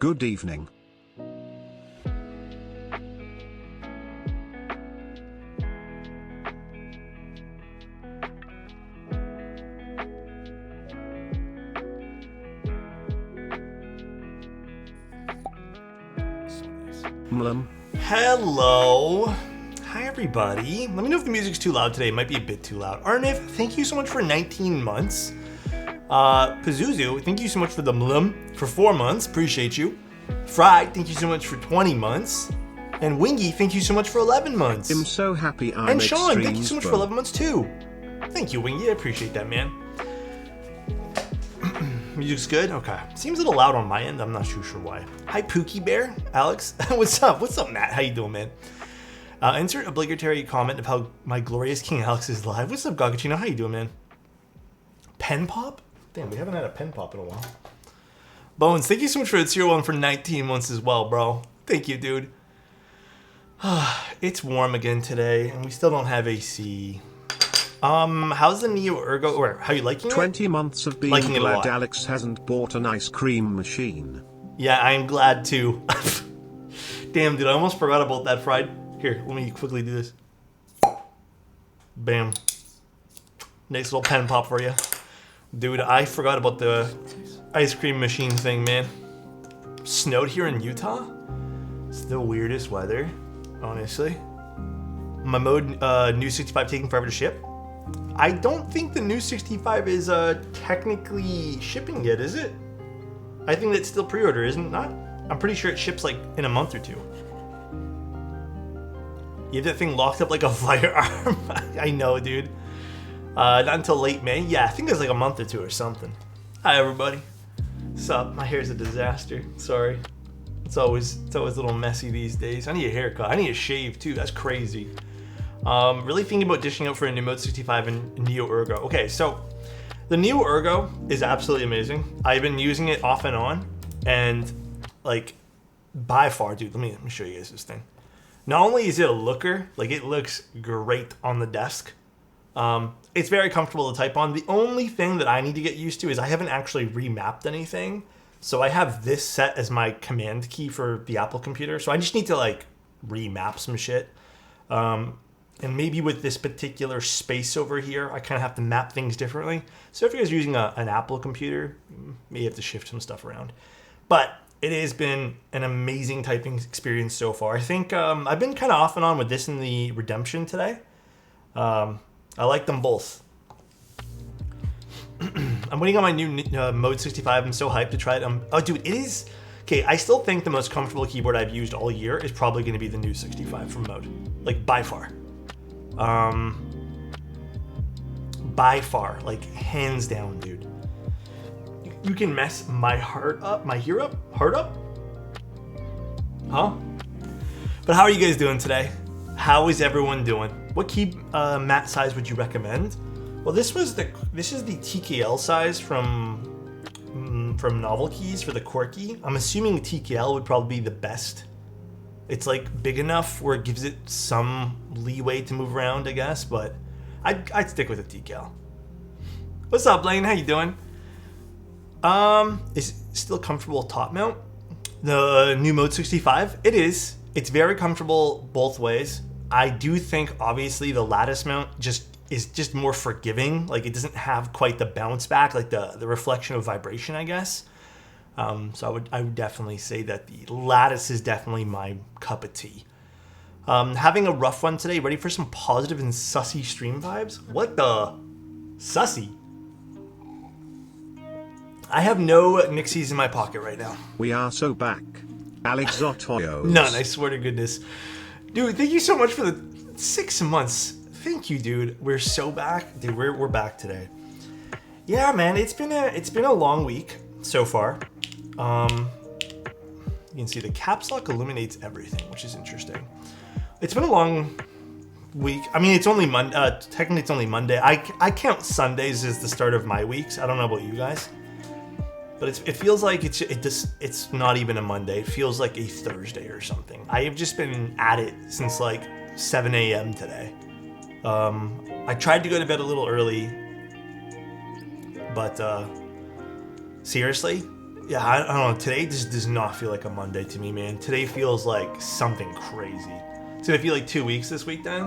Good evening. Mlum. Hello. Hi, everybody. Let me know if the music's too loud today. It might be a bit too loud. Arniv, thank you so much for 19 months. Pazuzu, thank you so much for the mlum for 4 months. Appreciate you. Fried, thank you so much for 20 months. And Wingy, thank you so much for 11 months. I'm so happy I'm And Sean, thank you so much for 11 months too. Thank you, Wingy. I appreciate that, man. Music's good? Okay. Seems a little loud on my end. I'm not too sure why. Hi, Pookie Bear. Alex. What's up? What's up, Matt? How you doing, man? Insert obligatory comment of how my glorious King Alex is live. What's up, Gagachino? How you doing, man? Pen Pop? Damn, we haven't had a Pen Pop in a while. Bones, thank you so much for the tier 1 for 19 months as well, bro. Thank you, dude. It's warm again today, and we still don't have AC. How's the Neo Ergo, or how you liking it? 20 months of being Liking glad Alex hasn't bought an ice cream machine. Yeah, I'm glad too. Damn, dude, I almost forgot about that, Fried. Here, let me quickly do this. Bam. Nice little pen pop for you. Dude, I forgot about the ice cream machine thing, man. Snowed here in Utah? It's the weirdest weather, honestly. My mode, new 65 taking forever to ship. I don't think the new 65 is technically shipping yet, is it? I think that's still pre-order, isn't it not? I'm pretty sure it ships like in a month or two. You have that thing locked up like a firearm? I know, dude. Not until late May. Yeah, I think it's like a month or two or something. Hi, everybody. What's up? My hair's a disaster. Sorry. It's always a little messy these days. I need a haircut. I need a shave too. That's crazy. Really thinking about dishing out for a new Mode 65 and Neo Ergo. Okay, so the Neo Ergo is absolutely amazing. I've been using it off and on, and like by far, dude. Let me show you guys this thing. Not only is it a looker, like it looks great on the desk. It's very comfortable to type on. The only thing that I need to get used to is I haven't actually remapped anything. So I have this set as my command key for the Apple computer. So I just need to like remap some shit. And maybe with this particular space over here, I kind of have to map things differently. So if you guys are using an Apple computer, you may have to shift some stuff around. But it has been an amazing typing experience so far. I think I've been kind of off and on with this and the Redemption today. I like them both. I'm waiting on my new Mode 65. I'm so hyped to try it. Oh, dude, it is... Okay, I still think the most comfortable keyboard I've used all year is probably going to be the new 65 from Mode. Like, by far. By far. Like, hands down, dude. You can mess my heart up? Heart up? Huh? But how are you guys doing today? How is everyone doing? What key mat size would you recommend? Well, this is the TKL size from Novel Keys for the Quirky. I'm assuming TKL would probably be the best. It's like big enough where it gives it some leeway to move around, I guess, but I'd stick with a TKL. What's up, Blaine? How you doing? Is it still comfortable top mount? The new Mode 65? It is. It's very comfortable both ways. I do think, obviously, the lattice mount is just more forgiving. Like, it doesn't have quite the bounce back, like the reflection of vibration, I guess. So I would definitely say that the lattice is definitely my cup of tea. Having a rough one today. Ready for some positive and sussy stream vibes? What the? Sussy? I have no Nixies in my pocket right now. We are so back. Alexotos. None, I swear to goodness. Dude, thank you so much for the 6 months. Thank you, dude. We're so back. Dude, we're back today. Yeah, man, it's been a long week so far. You can see the caps lock illuminates everything, which is interesting. It's been a long week. I mean, it's only Monday. Technically, it's only Monday. I count Sundays as the start of my weeks. I don't know about you guys, but it feels like it's not even a Monday. It feels like a Thursday or something. I have just been at it since like 7 a.m. today. I tried to go to bed a little early, but seriously, Yeah, I don't know. Today just does not feel like a Monday to me, man. Today feels like something crazy. It's gonna feel like 2 weeks this week then.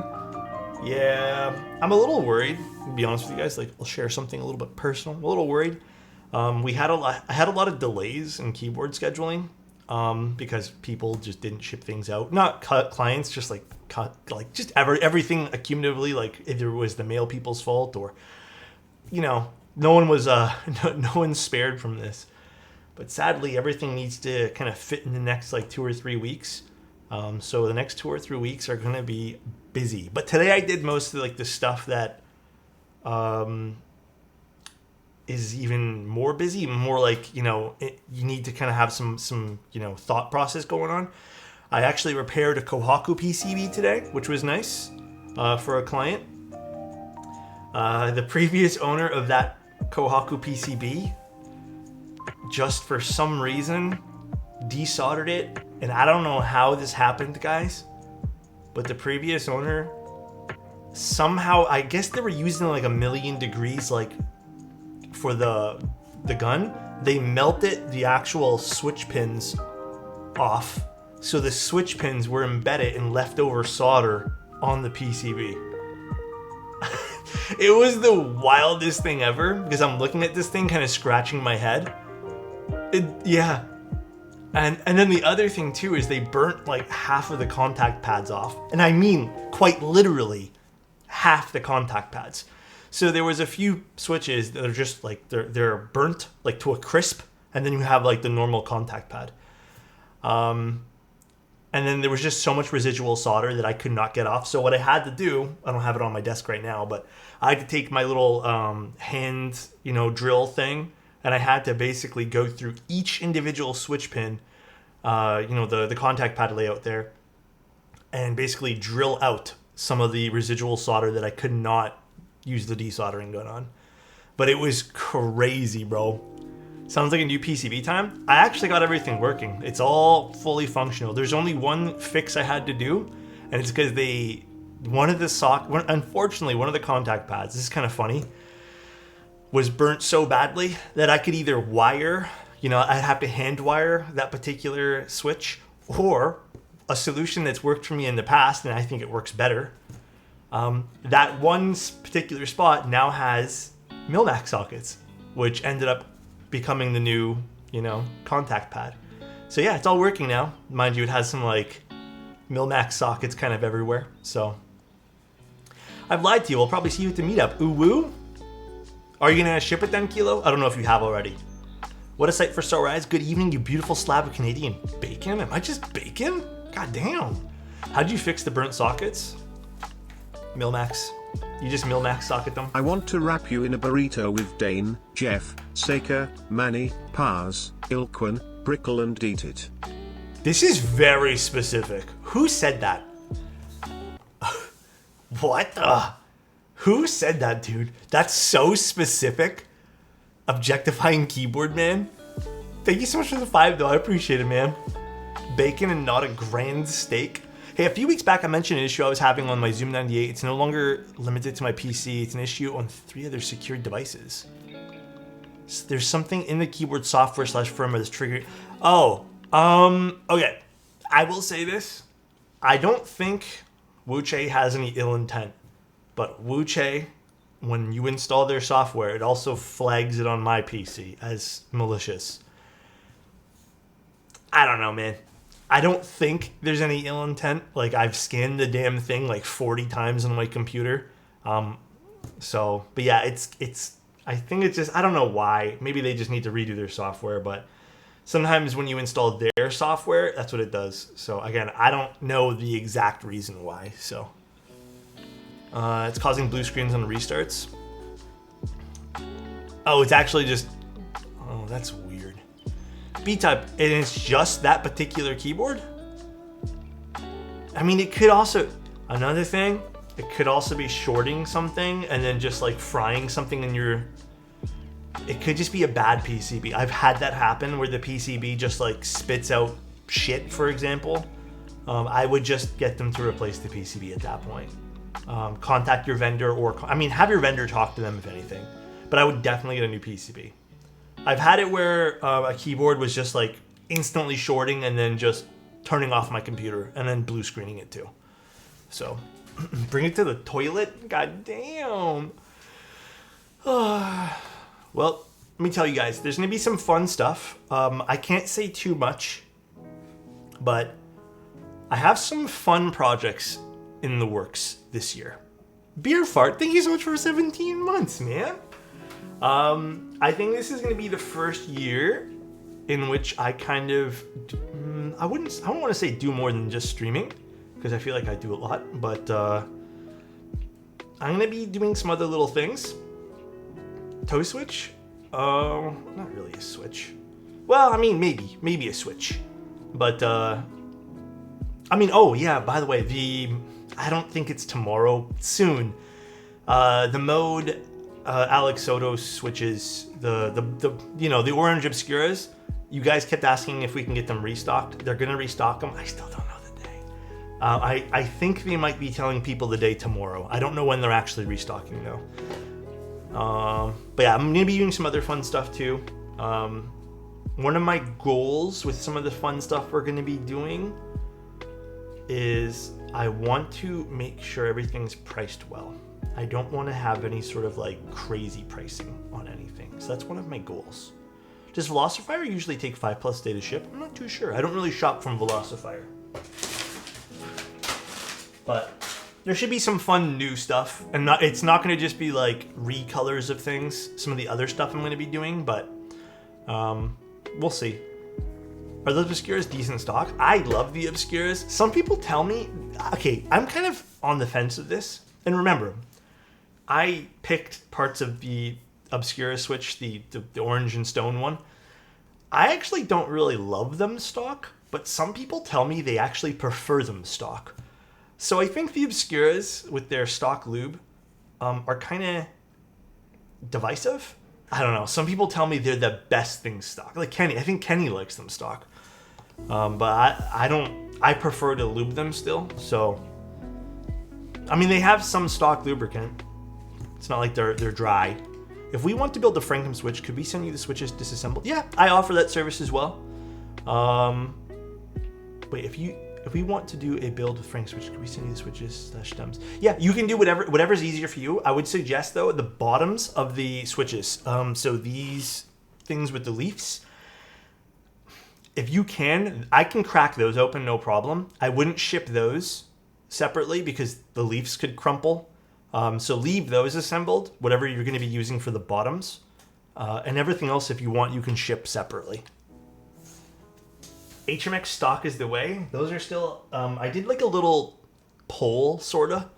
Yeah, I'm a little worried. To be honest with you guys, like I'll share something a little bit personal. I'm a little worried. I had a lot of delays in keyboard scheduling because people just didn't ship things out. Not clients, just like just everything accumulatively. Like if it was the mail people's fault, or no one was no one's spared from this. But sadly, everything needs to kind of fit in the next like 2 or 3 weeks. So the next 2 or 3 weeks are going to be busy. But today I did most of like the stuff that is even more busy, more like, you need to kind of have some thought process going on. I actually repaired a Kohaku PCB today, which was nice for a client. The previous owner of that Kohaku PCB, just for some reason, desoldered it. And I don't know how this happened, guys, but the previous owner somehow, I guess they were using like 1,000,000 degrees, like for the gun. They melted the actual switch pins off, so the switch pins were embedded in leftover solder on the PCB. It was the wildest thing ever, because I'm looking at this thing kind of scratching my head. Yeah. And then the other thing too is they burnt like half of the contact pads off. And I mean quite literally half the contact pads. So there was a few switches that are just like they're burnt like to a crisp, and then you have like the normal contact pad. And then there was just so much residual solder that I could not get off. So what I had to do, I don't have it on my desk right now, but I had to take my little hand, drill thing, and I had to basically go through each individual switch pin, the contact pad layout there, and basically drill out some of the residual solder that I could not use the desoldering gun on. But it was crazy, bro. Sounds like a new PCB time. I actually got everything working. It's all fully functional. There's only one fix I had to do, and it's because unfortunately, one of the contact pads, this is kind of funny, was burnt so badly that I could either wire, I'd have to hand wire that particular switch, or a solution that's worked for me in the past, and I think it works better. That one particular spot now has Milmax sockets, which ended up becoming the new, contact pad. So yeah, it's all working now. Mind you, it has some like Milmax sockets kind of everywhere. So I've lied to you. I'll probably see you at the meetup. Ooh woo. Are you gonna ship it then, Kilo? I don't know if you have already. What a sight for sore eyes. Good evening, you beautiful slab of Canadian bacon. Am I just bacon? God damn. How'd you fix the burnt sockets? Milmax. You just Milmax socket them? I want to wrap you in a burrito with Dane, Jeff, Saker, Manny, Paz, Ilquin, Brickle and Eat It. This is very specific. Who said that? What? Who said that, dude? That's so specific. Objectifying keyboard, man. Thank you so much for the 5, though. I appreciate it, man. Bacon and not a grand steak. Hey, a few weeks back, I mentioned an issue I was having on my Zoom 98. It's no longer limited to my PC. It's an issue on 3 other secured devices. So there's something in the keyboard software / firmware that's triggered. Okay. I will say this. I don't think Wuche has any ill intent. But Wuche, when you install their software, it also flags it on my PC as malicious. I don't know, man. I don't think there's any ill intent. Like, I've scanned the damn thing like 40 times on my computer. But yeah, I think it's just, I don't know why. Maybe they just need to redo their software, but sometimes when you install their software, that's what it does. So again, I don't know the exact reason why, so. It's causing blue screens on restarts. Oh, it's actually just, oh, that's weird. B-type, and it's just that particular keyboard? I mean, it could also, another thing, it could also be shorting something and then just like frying something in your, it could just be a bad PCB. I've had that happen where the PCB just like spits out shit, for example. I would just get them to replace the PCB at that point. Contact your vendor, or, have your vendor talk to them if anything. But I would definitely get a new PCB. I've had it where a keyboard was just like instantly shorting and then just turning off my computer and then blue screening it too. So bring it to the toilet? God damn. Well, let me tell you guys, there's going to be some fun stuff. I can't say too much, but I have some fun projects in the works this year. Beer Fart, thank you so much for 17 months, man. I think this is going to be the first year in which I kind of, I don't want to say do more than just streaming, because I feel like I do a lot, but I'm going to be doing some other little things. Toe switch? Not really a switch. Well, I mean, maybe a switch. But, oh yeah, by the way, I don't think it's tomorrow, soon. The mode, Alexotos switches, the orange Obscuras, you guys kept asking if we can get them restocked. They're gonna restock them. I still don't know the day. I think they might be telling people the day tomorrow. I don't know when they're actually restocking though. But yeah, I'm gonna be doing some other fun stuff too. One of my goals with some of the fun stuff we're gonna be doing is I want to make sure everything's priced well. I don't want to have any sort of like crazy pricing on anything. So that's one of my goals. Does Velocifier usually take 5+ days to ship? I'm not too sure. I don't really shop from Velocifier. But there should be some fun new stuff. And it's not going to just be like recolors of things. Some of the other stuff I'm going to be doing, but we'll see. Are those Obscuras decent stock? I love the Obscuras. Some people tell me, okay, I'm kind of on the fence of this. And remember, I picked parts of the Obscura switch, the orange and stone one. I actually don't really love them stock, but some people tell me they actually prefer them stock. So I think the Obscuras with their stock lube are kind of divisive. I don't know. Some people tell me they're the best things stock. Like Kenny, I think Kenny likes them stock. But I don't. I prefer to lube them still. So, I mean, they have some stock lubricant. It's not like they're dry. If we want to build a Frankum switch, could we send you the switches disassembled? Yeah, I offer that service as well. Wait, if we want to do a build with Frank switch, could we send you the switches / stems? Yeah, you can do whatever's easier for you. I would suggest though the bottoms of the switches. So these things with the leaves. If you can, I can crack those open, no problem. I wouldn't ship those separately because the leaves could crumple. So leave those assembled, whatever you're going to be using for the bottoms. And everything else, if you want, you can ship separately. HMX stock is the way. Those are still... I did like a little poll, sort of,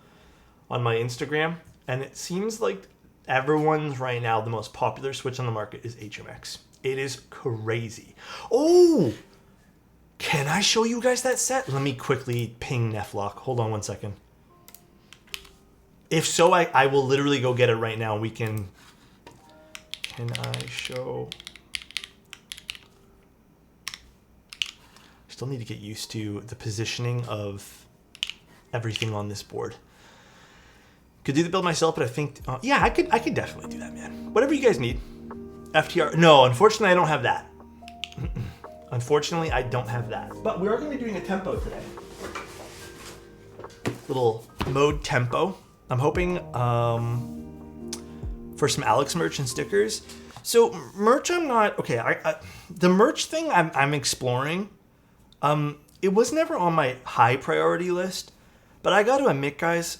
on my Instagram. And it seems like everyone's right now, the most popular switch on the market is HMX. It is crazy. Oh! Can I show you guys that set? Let me quickly ping Neflock. Hold on one second. If so, I will literally go get it right now. We can... Can I show... Still need to get used to the positioning of everything on this board. Could do the build myself, but I think... yeah, I could definitely do that, man. Whatever you guys need. FTR... No, unfortunately, I don't have that. Unfortunately, I don't have that. But we are going to be doing a tempo today. Little mode tempo. I'm hoping for some Alex merch and stickers. So merch, I'm not... Okay, the merch thing I'm exploring. It was never on my high priority list, but I got to admit, guys,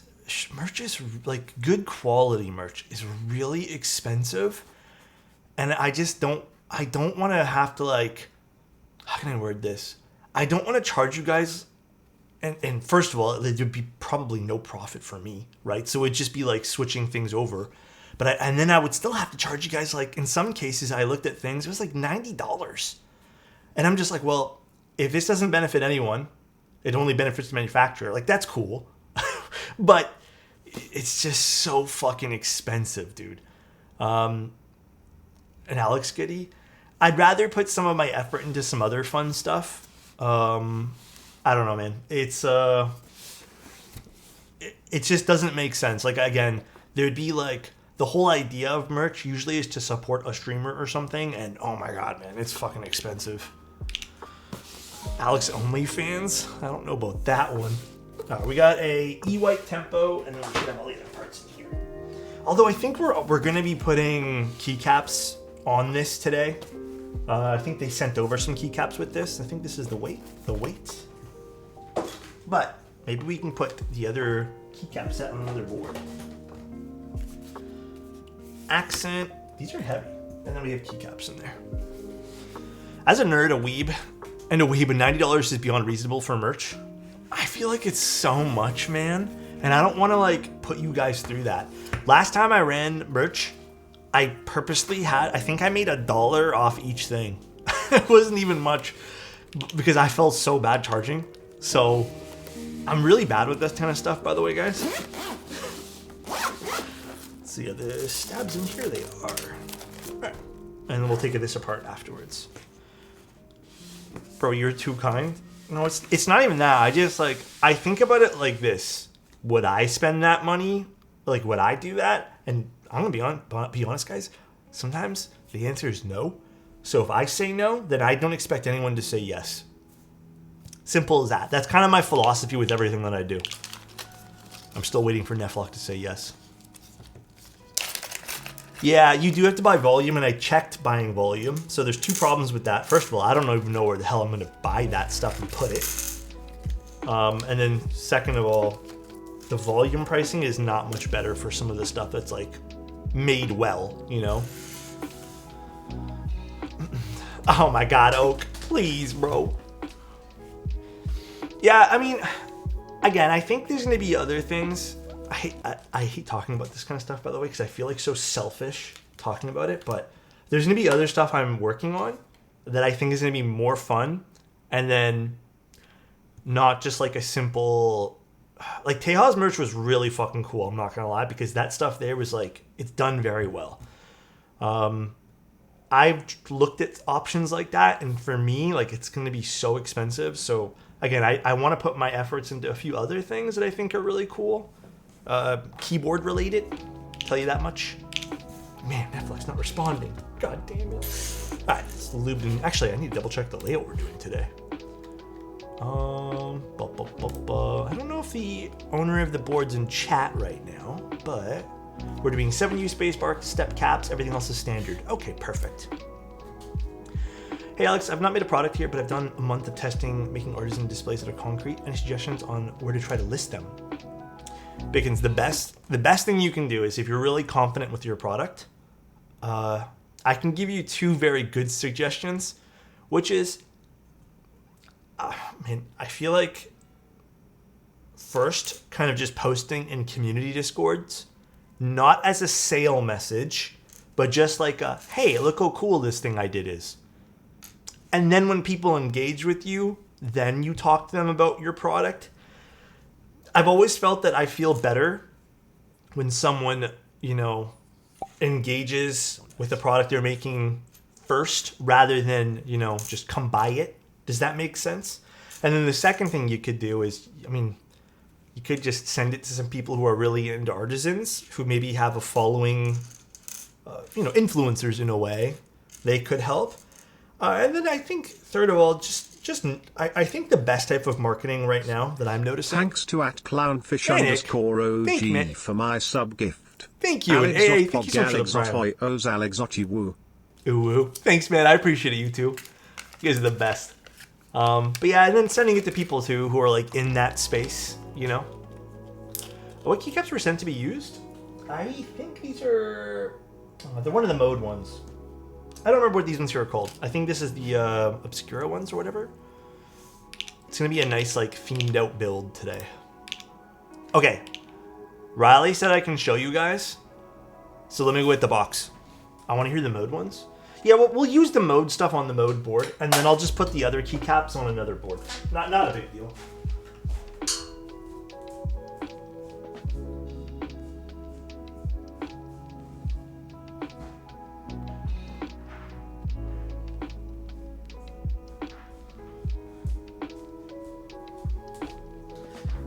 merch is like good quality merch is really expensive, and I don't want to have to like, how can I word this? I don't want to charge you guys, and first of all, there'd be probably no profit for me, right? So it'd just be like switching things over, and then I would still have to charge you guys. Like in some cases, I looked at things, it was like $90, and I'm just like, well. If this doesn't benefit anyone, it only benefits the manufacturer. Like, that's cool. But it's just so fucking expensive, dude. And Alex Goody, I'd rather put some of my effort into some other fun stuff. I don't know, man. It's it just doesn't make sense. Like, again, there'd be like the whole idea of merch usually is to support a streamer or something, and oh my god, man, it's fucking expensive. Alex OnlyFans? I don't know about that one. We got a E-White Tempo, and then we should have all the other parts in here. Although I think we're gonna be putting keycaps on this today. I think they sent over some keycaps with this. I think this is the weight. But maybe we can put the other keycap set on another board. Accent. These are heavy. And then we have keycaps in there. As a nerd, a weeb, and $90 is beyond reasonable for merch. I feel like it's so much, man. And I don't want to like put you guys through that. Last time I ran merch, I purposely I think I made $1 off each thing. It wasn't even much because I felt so bad charging. So I'm really bad with this kind of stuff, by the way, guys. Let's see, are the stabs in here? They are. All right. And then we'll take this apart afterwards. Bro, you're too kind. No, it's not even that. I think about it like this. Would I spend that money? Like, would I do that? And I'm gonna be honest, guys. Sometimes the answer is no. So if I say no, then I don't expect anyone to say yes. Simple as that. That's kind of my philosophy with everything that I do. I'm still waiting for Neflock to say yes. Yeah, you do have to buy volume, and I checked buying volume. So there's two problems with that. First of all, I don't even know where the hell I'm going to buy that stuff and put it. And then second of all, the volume pricing is not much better for some of the stuff that's like made well, you know? Oh my god, Oak. Please, bro. Yeah, I mean, again, I think there's going to be other things. I hate talking about this kind of stuff, by the way, because I feel like so selfish talking about it. But there's going to be other stuff I'm working on that I think is going to be more fun. And then not just like a simple... Like, Teja's merch was really fucking cool, I'm not going to lie, because that stuff there was like... It's done very well. I've looked at options like that, and for me, like, it's going to be so expensive. So, again, I want to put my efforts into a few other things that I think are really cool. Keyboard related, tell you that much. Man, Netflix not responding. God damn it. Alright, it's lubed in. Actually, I need to double check the layout we're doing today. I don't know if the owner of the board's in chat right now, but we're doing 7U spacebar, step caps, everything else is standard. Okay, perfect. Hey Alex, I've not made a product here, but I've done a month of testing making artisan displays that are concrete. Any suggestions on where to try to list them? Bickens, the best thing you can do is if you're really confident with your product, I can give you two very good suggestions, which is, man, I feel like first kind of just posting in community discords, not as a sale message, but just like a, hey, look how cool this thing I did is. And then when people engage with you, then you talk to them about your product. I've always felt that I feel better when someone, you know, engages with the product they're making first rather than, you know, just come buy it. Does that make sense? And then the second thing you could do is, I mean, you could just send it to some people who are really into artisans, who maybe have a following, you know, influencers in a way. They could help. And then I think, third of all, I think the best type of marketing right now that I'm noticing. Thanks to @clownfish_OG for my sub gift. Thank you. Hey, thank you so much for the Alexotos woo. Ooh, thanks, man. I appreciate it, you too. You guys are the best. But yeah, and then sending it to people too who are like in that space, you know. What keycaps were sent to be used? I think these are. They're one of the mode ones. I don't remember what these ones here are called. I think this is the Obscura ones or whatever. It's going to be a nice, like, themed out build today. Okay. Riley said I can show you guys. So let me go with the box. I want to hear the mode ones. Yeah, we'll use the mode stuff on the mode board, and then I'll just put the other keycaps on another board. Not a big deal.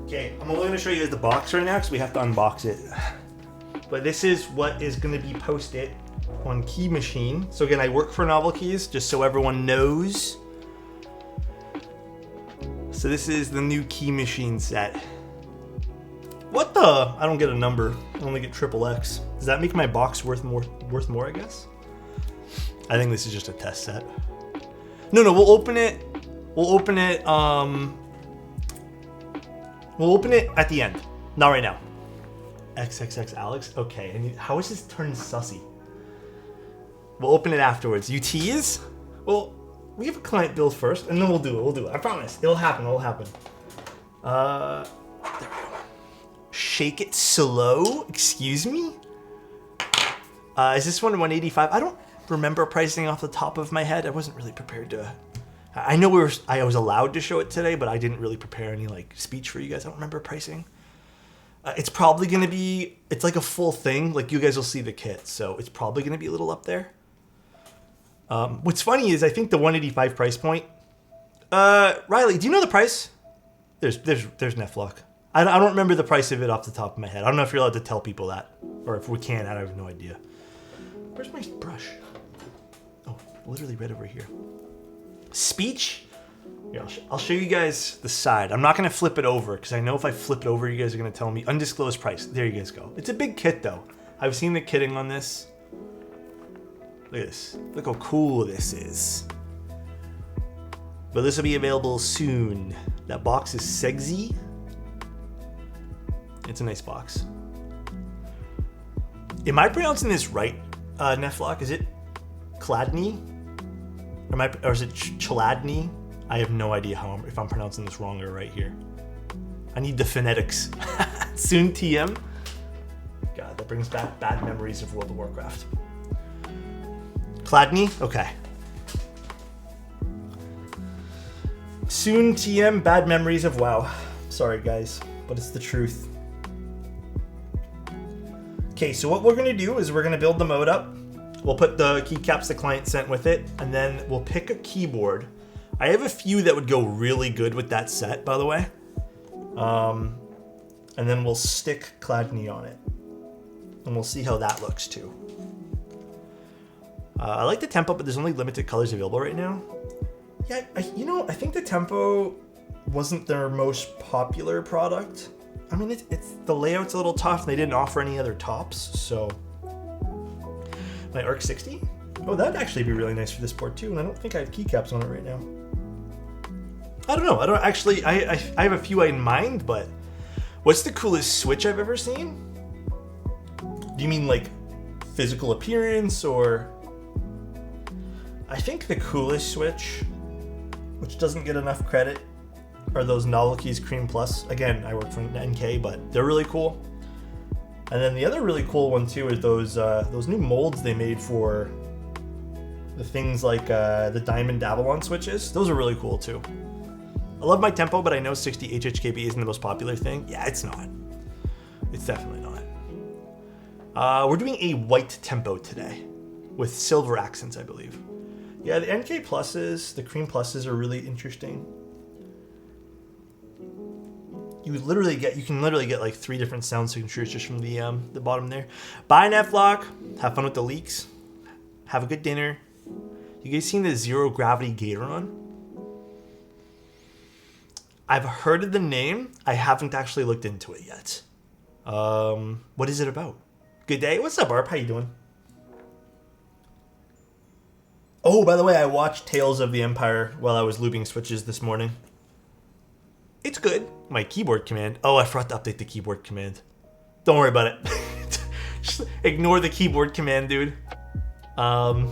Okay, I'm only going to show you guys the box right now because we have to unbox it. but this is what is going to be posted on Key Machine. So again, I work for Novel Keys, just so everyone knows. So this is the new Key Machine set. What the? I don't get a number. I only get XXX. Does that make my box worth more? I guess. I think this is just a test set. No, we'll open it. We'll open it. We'll open it at the end. Not right now. XXX Alex. Okay. And how is this turned sussy? We'll open it afterwards. You tease? Well, we have a client build first, and then we'll do it. We'll do it. I promise. It'll happen. It'll happen. There we go. Shake it slow. Excuse me. Is this one 185? I don't remember pricing off the top of my head. I wasn't really prepared to. I know I was allowed to show it today, but I didn't really prepare any like speech for you guys. I don't remember pricing. It's probably gonna be. It's like a full thing. Like you guys will see the kit, so it's probably gonna be a little up there. What's funny is I think the 185 price point. Riley, do you know the price? There's Neflock. I don't remember the price of it off the top of my head. I don't know if you're allowed to tell people that, or if we can. I have no idea. Where's my brush? Oh, literally right over here. Speech. Here, I'll show you guys the side. I'm not gonna flip it over because I know if I flip it over, you guys are gonna tell me undisclosed price. There you guys go. It's a big kit though. I've seen the kitting on this. Look at this. Look how cool this is. But this will be available soon. That box is sexy. It's a nice box. Am I pronouncing this right, Neflock? Is it Clad Me? Or is it Chladni? I have no idea if I'm pronouncing this wrong or right here. I need the phonetics. Soon TM. God, that brings back bad memories of World of Warcraft. Chladni? Okay. Soon TM, bad memories of WoW. Sorry guys, but it's the truth. Okay, so what we're gonna do is we're gonna build the mode up. We'll put the keycaps the client sent with it, and then we'll pick a keyboard. I have a few that would go really good with that set, by the way. And then we'll stick Clad Me on it. And we'll see how that looks too. I like the Tempo, but there's only limited colors available right now. Yeah, I think the Tempo wasn't their most popular product. I mean, it's the layout's a little tough, and they didn't offer any other tops, so. My ARC 60? Oh, that'd actually be really nice for this board too, and I don't think I have keycaps on it right now. I don't know. I don't actually. I have a few in mind, but what's the coolest Switch I've ever seen? Do you mean like physical appearance, or? I think the coolest Switch, which doesn't get enough credit, are those Novel Keys Cream Plus. Again, I work for NK, but they're really cool. And then the other really cool one too is those new molds they made for the things like the Diamond Avalon switches. Those are really cool too. I love my Tempo, but I know 60 HHKB isn't the most popular thing. Yeah, it's not. It's definitely not. We're doing a white Tempo today with silver accents, I believe. Yeah, the NK Pluses, the Cream Pluses are really interesting. You can literally get like 3 different sound signatures just from the bottom there. Bye, Neflock. Have fun with the leaks. Have a good dinner. You guys seen the Zero Gravity Gatoron? I've heard of the name. I haven't actually looked into it yet. What is it about? Good day. What's up, Arp? How you doing? Oh, by the way, I watched Tales of the Empire while I was looping switches this morning. It's good. My keyboard command. Oh, I forgot to update the keyboard command. Don't worry about it. Just ignore the keyboard command, dude. Not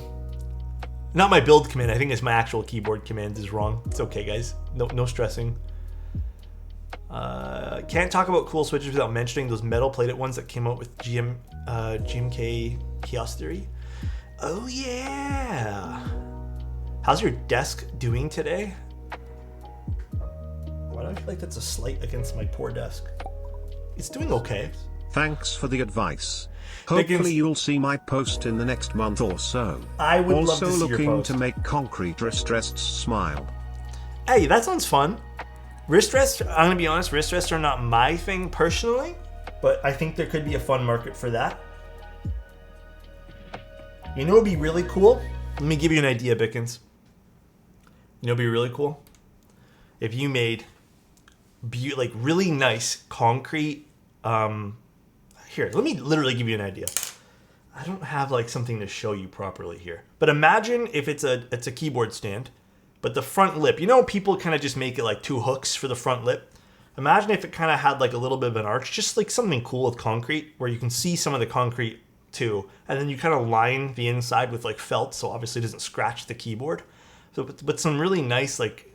my build command. I think it's my actual keyboard command is wrong. It's okay, guys. No stressing. Can't talk about cool switches without mentioning those metal-plated ones that came out with GMK Chaos Theory. Oh, yeah. How's your desk doing today? Why do I feel like that's a slight against my poor desk? It's doing okay. Thanks for the advice. Hopefully you'll see my post in the next month or so. I would also love to see your looking post. to make concrete wrist rests smile. Hey, that sounds fun. Wrist rests, I'm gonna be honest, wrist rests are not my thing personally, but I think there could be a fun market for that. You know what would be really cool? Let me give you an idea, Bickens. You know what would be really cool? If you made like really nice concrete. Here, let me literally give you an idea. I don't have like something to show you properly here, but imagine if it's a keyboard stand, but the front lip. You know, people kind of just make it like 2 hooks for the front lip. Imagine if it kind of had like a little bit of an arch, just like something cool with concrete, where you can see some of the concrete too, and then you kind of line the inside with like felt, so obviously it doesn't scratch the keyboard. So, but some really nice, like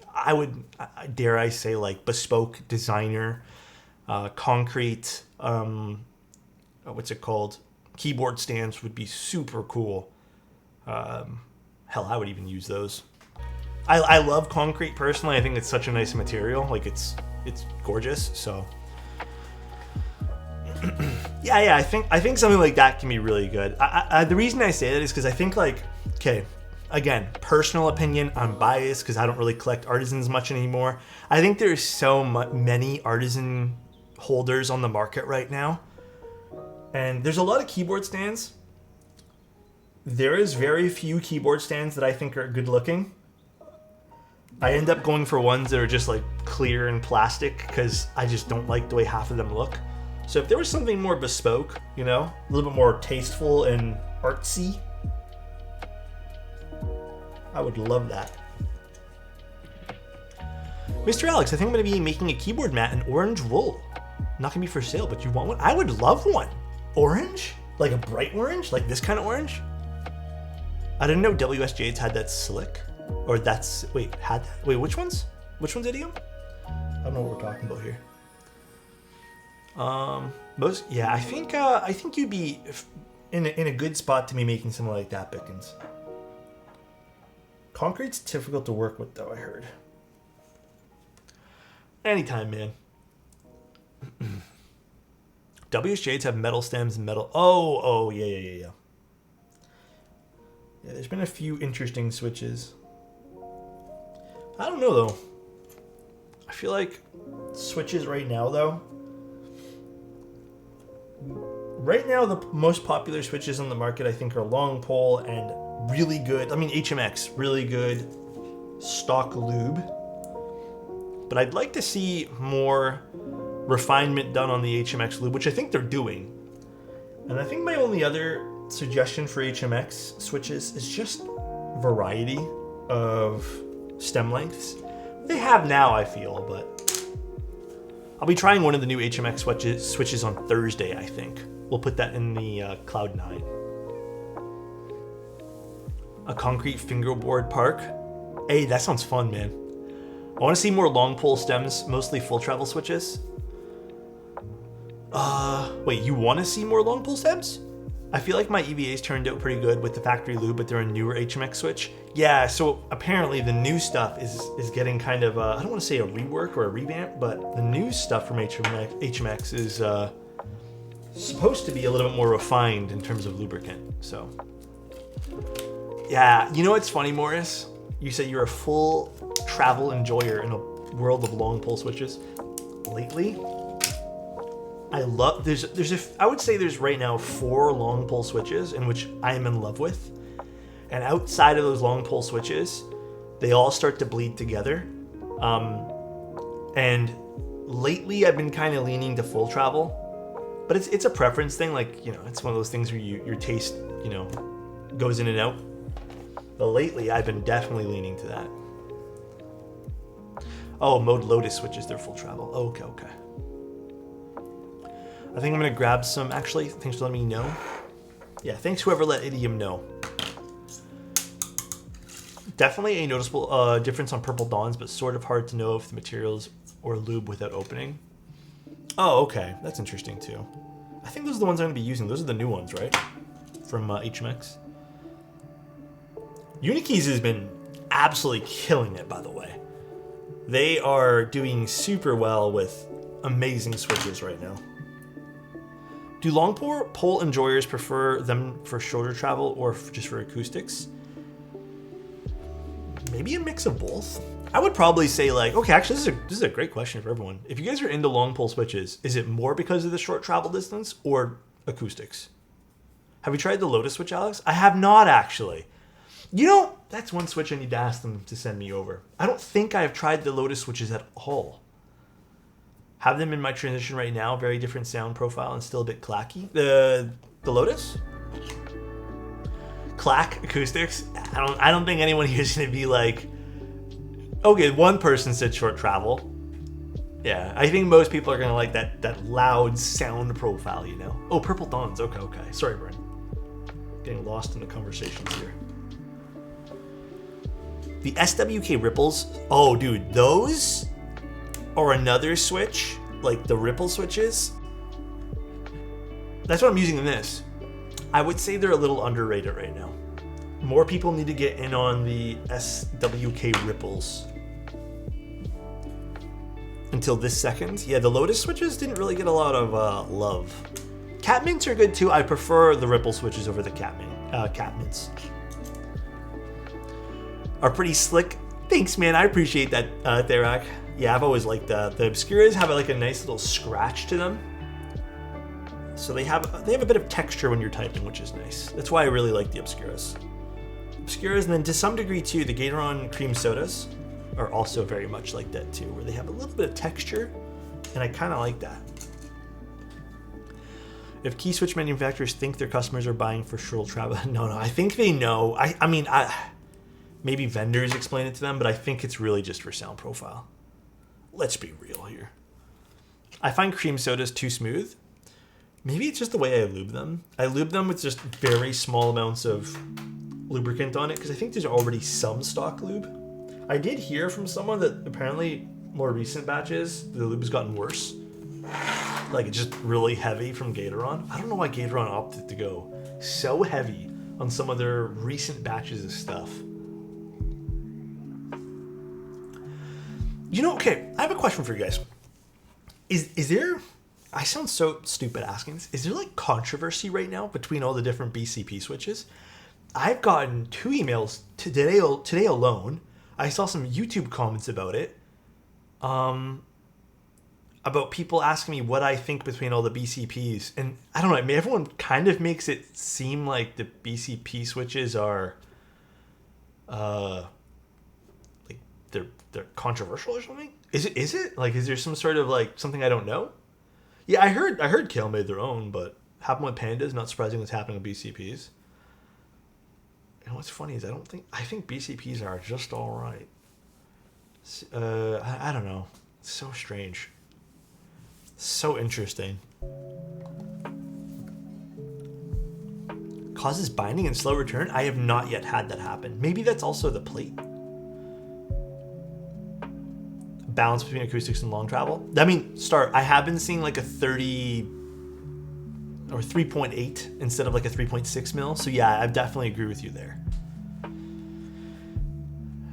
dare I say, like bespoke designer, concrete. What's it called? Keyboard stands would be super cool. Hell, I would even use those. I love concrete personally. I think it's such a nice material. Like it's gorgeous. So yeah. I think something like that can be really good. The reason I say that is because I think like, okay, again, personal opinion. I'm biased because I don't really collect artisans much anymore. I think there's so many artisan holders on the market right now. And there's a lot of keyboard stands. There is very few keyboard stands that I think are good looking. I end up going for ones that are just like clear and plastic because I just don't like the way half of them look. So if there was something more bespoke, you know, a little bit more tasteful and artsy, I would love that. Mr. Alex, I think I'm going to be making a keyboard mat in orange wool. Not going to be for sale, but you want one? I would love one. Orange? Like a bright orange? Like this kind of orange? I didn't know WSJ's had that slick. Or that's... Wait, had that? Wait, which ones? Which one's idiom? I don't know what we're talking about here. Yeah, I think you'd be in a good spot to be making something like that, Bickens. Concrete's difficult to work with, though, I heard. Anytime, man. WSJs have metal stems and metal... Oh, yeah. Yeah, there's been a few interesting switches. I don't know, though. I feel like switches right now, though... Right now, the most popular switches on the market, I think, are long pole and really good... I mean, HMX, really good stock lube. But I'd like to see more refinement done on the HMX lube, which I think they're doing. And I think my only other suggestion for HMX switches is just variety of stem lengths. They have now, I feel, but I'll be trying one of the new HMX switches on Thursday, I think. We'll put that in the Cloud 9. A concrete fingerboard park. Hey, that sounds fun, man. I want to see more long pole stems, mostly full travel switches. Wait, you want to see more long pole stems? I feel like my EVAs turned out pretty good with the factory lube, but they're a newer HMX switch. Yeah, so apparently the new stuff is getting kind of, I don't want to say a rework or a revamp, but the new stuff from HMX is supposed to be a little bit more refined in terms of lubricant, so. Yeah, you know what's funny, Morris? You say you're a full travel enjoyer in a world of long pole switches. Lately, I love, I would say there's right now 4 long pole switches in which I am in love with. And outside of those long pole switches, they all start to bleed together. And lately I've been kind of leaning to full travel, but it's a preference thing. Like, you know, it's one of those things where your taste, you know, goes in and out. But lately I've been definitely leaning to that. Oh, Mode Lotus switches their full travel. Okay. I think I'm going to grab some, actually. Thanks for letting me know. Yeah, thanks whoever let Idiom know. Definitely a noticeable difference on Purple Dawns, but sort of hard to know if the materials or lube without opening. Oh, okay. That's interesting, too. I think those are the ones I'm going to be using. Those are the new ones, right? From HMX. Unikeys has been absolutely killing it, by the way. They are doing super well with amazing switches right now. Do long pole enjoyers prefer them for shorter travel or just for acoustics? Maybe a mix of both. I would probably say, like, okay, actually, this is a great question for everyone. If you guys are into long pole switches, is it more because of the short travel distance or acoustics? Have you tried the Lotus switch, Alex? I have not, actually. You know, that's one switch I need to ask them to send me over. I don't think I have tried the Lotus switches at all. Have them in my transition right now. Very different sound profile and still a bit clacky. The Lotus? Clack acoustics? I don't think anyone here is going to be like, okay, one person said short travel. Yeah, I think most people are going to like that loud sound profile, you know? Oh, Purple Dawns. Okay. Sorry, Brent. Getting lost in the conversations here. The SWK ripples. Oh, dude, those are another switch, like the ripple switches. That's what I'm using in this. I would say they're a little underrated right now. More people need to get in on the SWK ripples. Until this second. Yeah, the Lotus switches didn't really get a lot of love. Cat mints are good too. I prefer the ripple switches over the cat mints. Are pretty slick. Thanks, man. I appreciate that, Therak. Yeah, I've always liked that. The Obscuras have like a nice little scratch to them. So they have a bit of texture when you're typing, which is nice. That's why I really like the Obscuras. Obscuras, and then to some degree too, the Gatoron cream sodas are also very much like that too, where they have a little bit of texture, and I kind of like that. If key switch manufacturers think their customers are buying for short travel, no, I think they know. I mean, maybe vendors explain it to them, but I think it's really just for sound profile. Let's be real here. I find cream sodas too smooth. Maybe it's just the way I lube them. I lube them with just very small amounts of lubricant on it, because I think there's already some stock lube. I did hear from someone that apparently more recent batches, the lube has gotten worse. Like, it's just really heavy from Gatoron. I don't know why Gatoron opted to go so heavy on some of their recent batches of stuff. You know, okay, I have a question for you guys. Is there, I sound so stupid asking this, is there like controversy right now between all the different BCP switches? I've gotten 2 emails today alone. I saw some YouTube comments about it. About people asking me what I think between all the BCPs. And I don't know, I mean, everyone kind of makes it seem like the BCP switches are like they're controversial or something. Is it? Like, is there some sort of like something I don't know? Yeah, I heard Kale made their own, but happened with Pandas, not surprising what's happening with BCPs. And what's funny is I think BCPs are just all right. I don't know. It's so strange. So interesting. Causes binding and slow return? I have not yet had that happen. Maybe that's also the plate. Balance between acoustics and long travel. I mean, I have been seeing like a 30 or 3.8 instead of like a 3.6 mil. So yeah, I definitely agree with you there.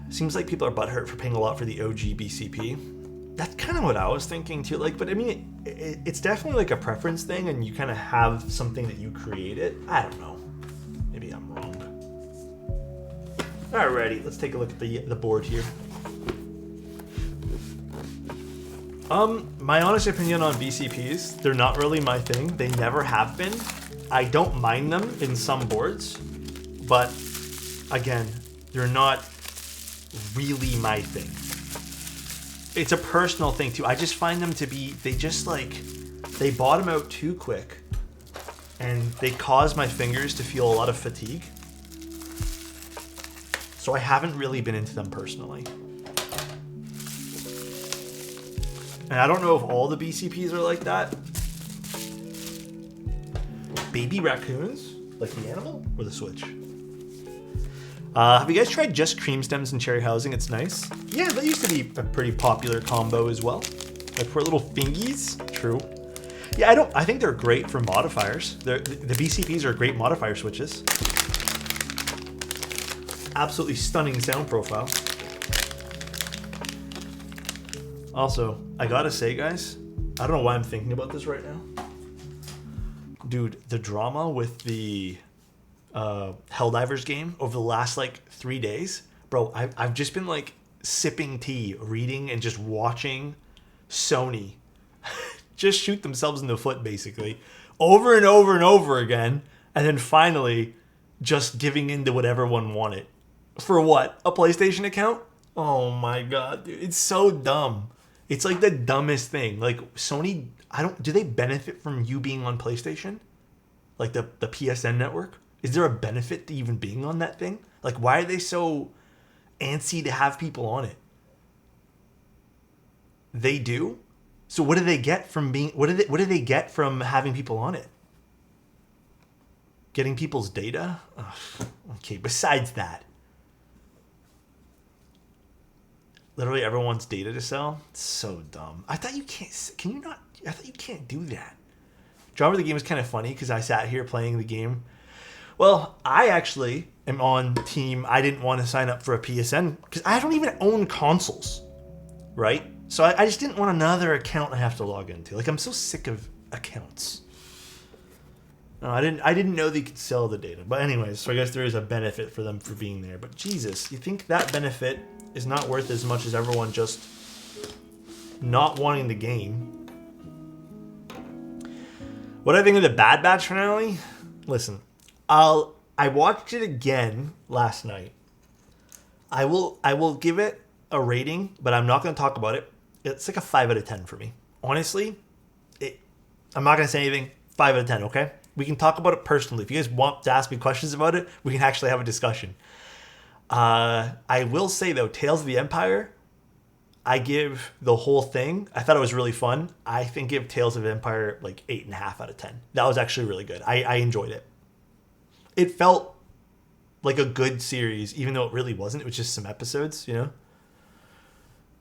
Seems like people are butthurt for paying a lot for the OG BCP. That's kind of what I was thinking too. Like, but I mean, it's definitely like a preference thing, and you kind of have something that you created. I don't know. Maybe I'm wrong. Alrighty, let's take a look at the board here. My honest opinion on BCPs, they're not really my thing. They never have been. I don't mind them in some boards, but again, they're not really my thing. It's a personal thing too. I just find them to be, they bottom out too quick, and they cause my fingers to feel a lot of fatigue. So I haven't really been into them personally. And I don't know if all the BCPs are like that. Baby raccoons? Like the animal or the switch? Have you guys tried just cream stems and cherry housing? It's nice. Yeah, that used to be a pretty popular combo as well. Like for little fingies. True. Yeah, I think they're great for modifiers. The BCPs are great modifier switches. Absolutely stunning sound profile. Also, I gotta say, guys, I don't know why I'm thinking about this right now. Dude, the drama with the Helldivers game over the last like 3 days, bro, I've just been like sipping tea, reading, and just watching Sony just shoot themselves in the foot basically over and over and over again and then finally just giving in to what everyone wanted. For what? A PlayStation account? Oh my god, dude. It's so dumb. It's like the dumbest thing. Like Sony, do they benefit from you being on PlayStation? Like the PSN network? Is there a benefit to even being on that thing? Like why are they so antsy to have people on it? They do? So what do they get from being what do they get from having people on it? Getting people's data? Ugh. Okay, besides that. Literally everyone wants data to sell. It's so dumb. I thought you can't. Can you not? I thought you can't do that. Drama of the game is kind of funny because I sat here playing the game. Well, I actually am on team. I didn't want to sign up for a PSN because I don't even own consoles, right? So I just didn't want another account I have to log into. Like I'm so sick of accounts. No, I didn't know they could sell the data. But anyways, so I guess there is a benefit for them for being there. But Jesus, you think that benefit is not worth as much as everyone just not wanting the game? What I think of the Bad Batch finale? Listen, I watched it again last night. I will give it a rating, but I'm not going to talk about it. It's like a 5 out of 10 for me. Honestly, I'm not going to say anything. 5 out of 10, okay? We can talk about it personally. If you guys want to ask me questions about it, we can actually have a discussion. I will say, though, Tales of the Empire, I give the whole thing, I thought it was really fun. I think give Tales of the Empire like 8.5 out of 10. That was actually really good. I enjoyed it. It felt like a good series, even though it really wasn't. It was just some episodes, you know?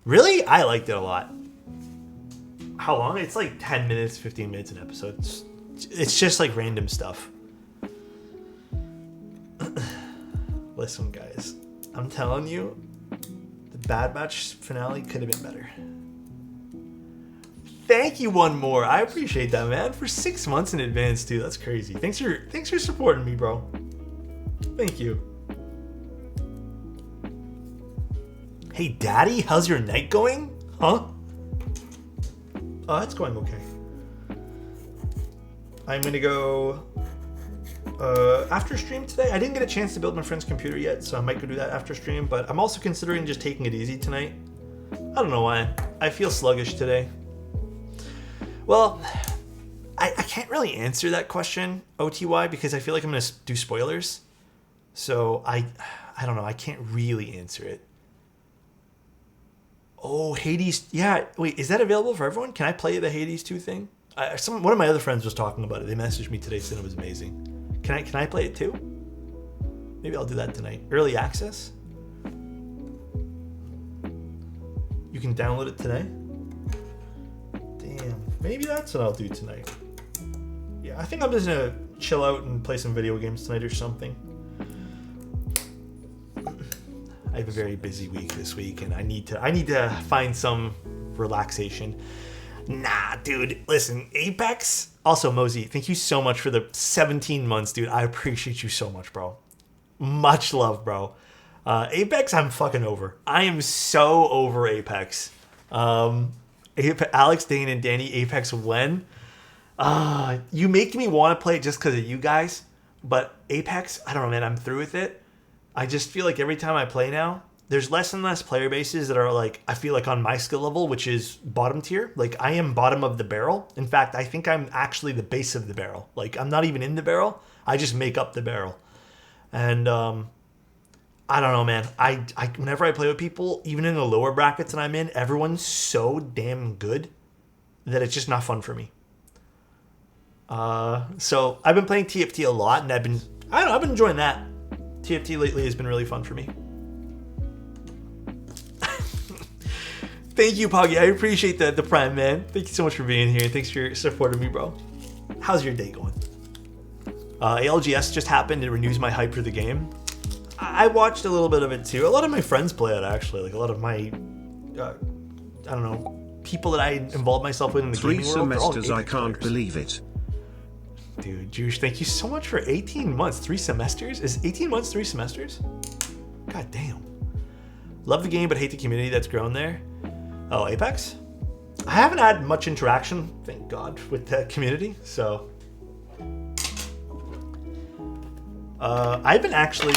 Really? I liked it a lot. How long? It's like 10 minutes, 15 minutes an episode. It's just like random stuff. Listen, guys. I'm telling you, the Bad Batch finale could have been better. Thank you, one more. I appreciate that, man. For 6 months in advance, too. That's crazy. Thanks for supporting me, bro. Thank you. Hey, Daddy, how's your night going? Huh? Oh, it's going okay. I'm gonna go after stream today. I didn't get a chance to build my friend's computer yet, so I might go do that after stream, but I'm also considering just taking it easy tonight. I don't know why. I feel sluggish today. Well, I can't really answer that question, OTY, because I feel like I'm gonna do spoilers. So I don't know. I can't really answer it. Oh, Hades. Yeah, wait, is that available for everyone? Can I play the Hades 2 thing? One of my other friends was talking about it. They messaged me today saying it was amazing. Can I play it too? Maybe I'll do that tonight. Early access? You can download it today? Damn. Maybe that's what I'll do tonight. Yeah, I think I'm just gonna chill out and play some video games tonight or something. I have a very busy week this week, and I need to find some relaxation. Nah, dude. Listen, Apex. Also, Mosey, thank you so much for the 17 months, dude. I appreciate you so much, bro. Much love, bro. Apex, I'm fucking over. I am so over Apex. Alex, Dane, and Danny, Apex when? You make me want to play it just because of you guys. But Apex, I don't know, man. I'm through with it. I just feel like every time I play now, there's less and less player bases that are like, I feel like on my skill level, which is bottom tier. Like I am bottom of the barrel. In fact, I think I'm actually the base of the barrel. Like I'm not even in the barrel. I just make up the barrel. And I don't know, man. I whenever I play with people, even in the lower brackets that I'm in, everyone's so damn good that it's just not fun for me. So I've been playing TFT a lot, and I've been enjoying that. TFT lately has been really fun for me. Thank you, Poggy. I appreciate the prime, man. Thank you so much for being here. Thanks for supporting me, bro. How's your day going? ALGS just happened. It renews my hype for the game. I watched a little bit of it too. A lot of my friends play it, actually. Like a lot of my, I don't know, people that I involved myself with in the gaming world. 3 semesters, I can't believe it. Dude, Juice, thank you so much for 18 months. 3 semesters? Is 18 months 3 semesters? God damn. Love the game, but hate the community that's grown there. Oh, Apex? I haven't had much interaction, thank God, with the community, so. I've been actually...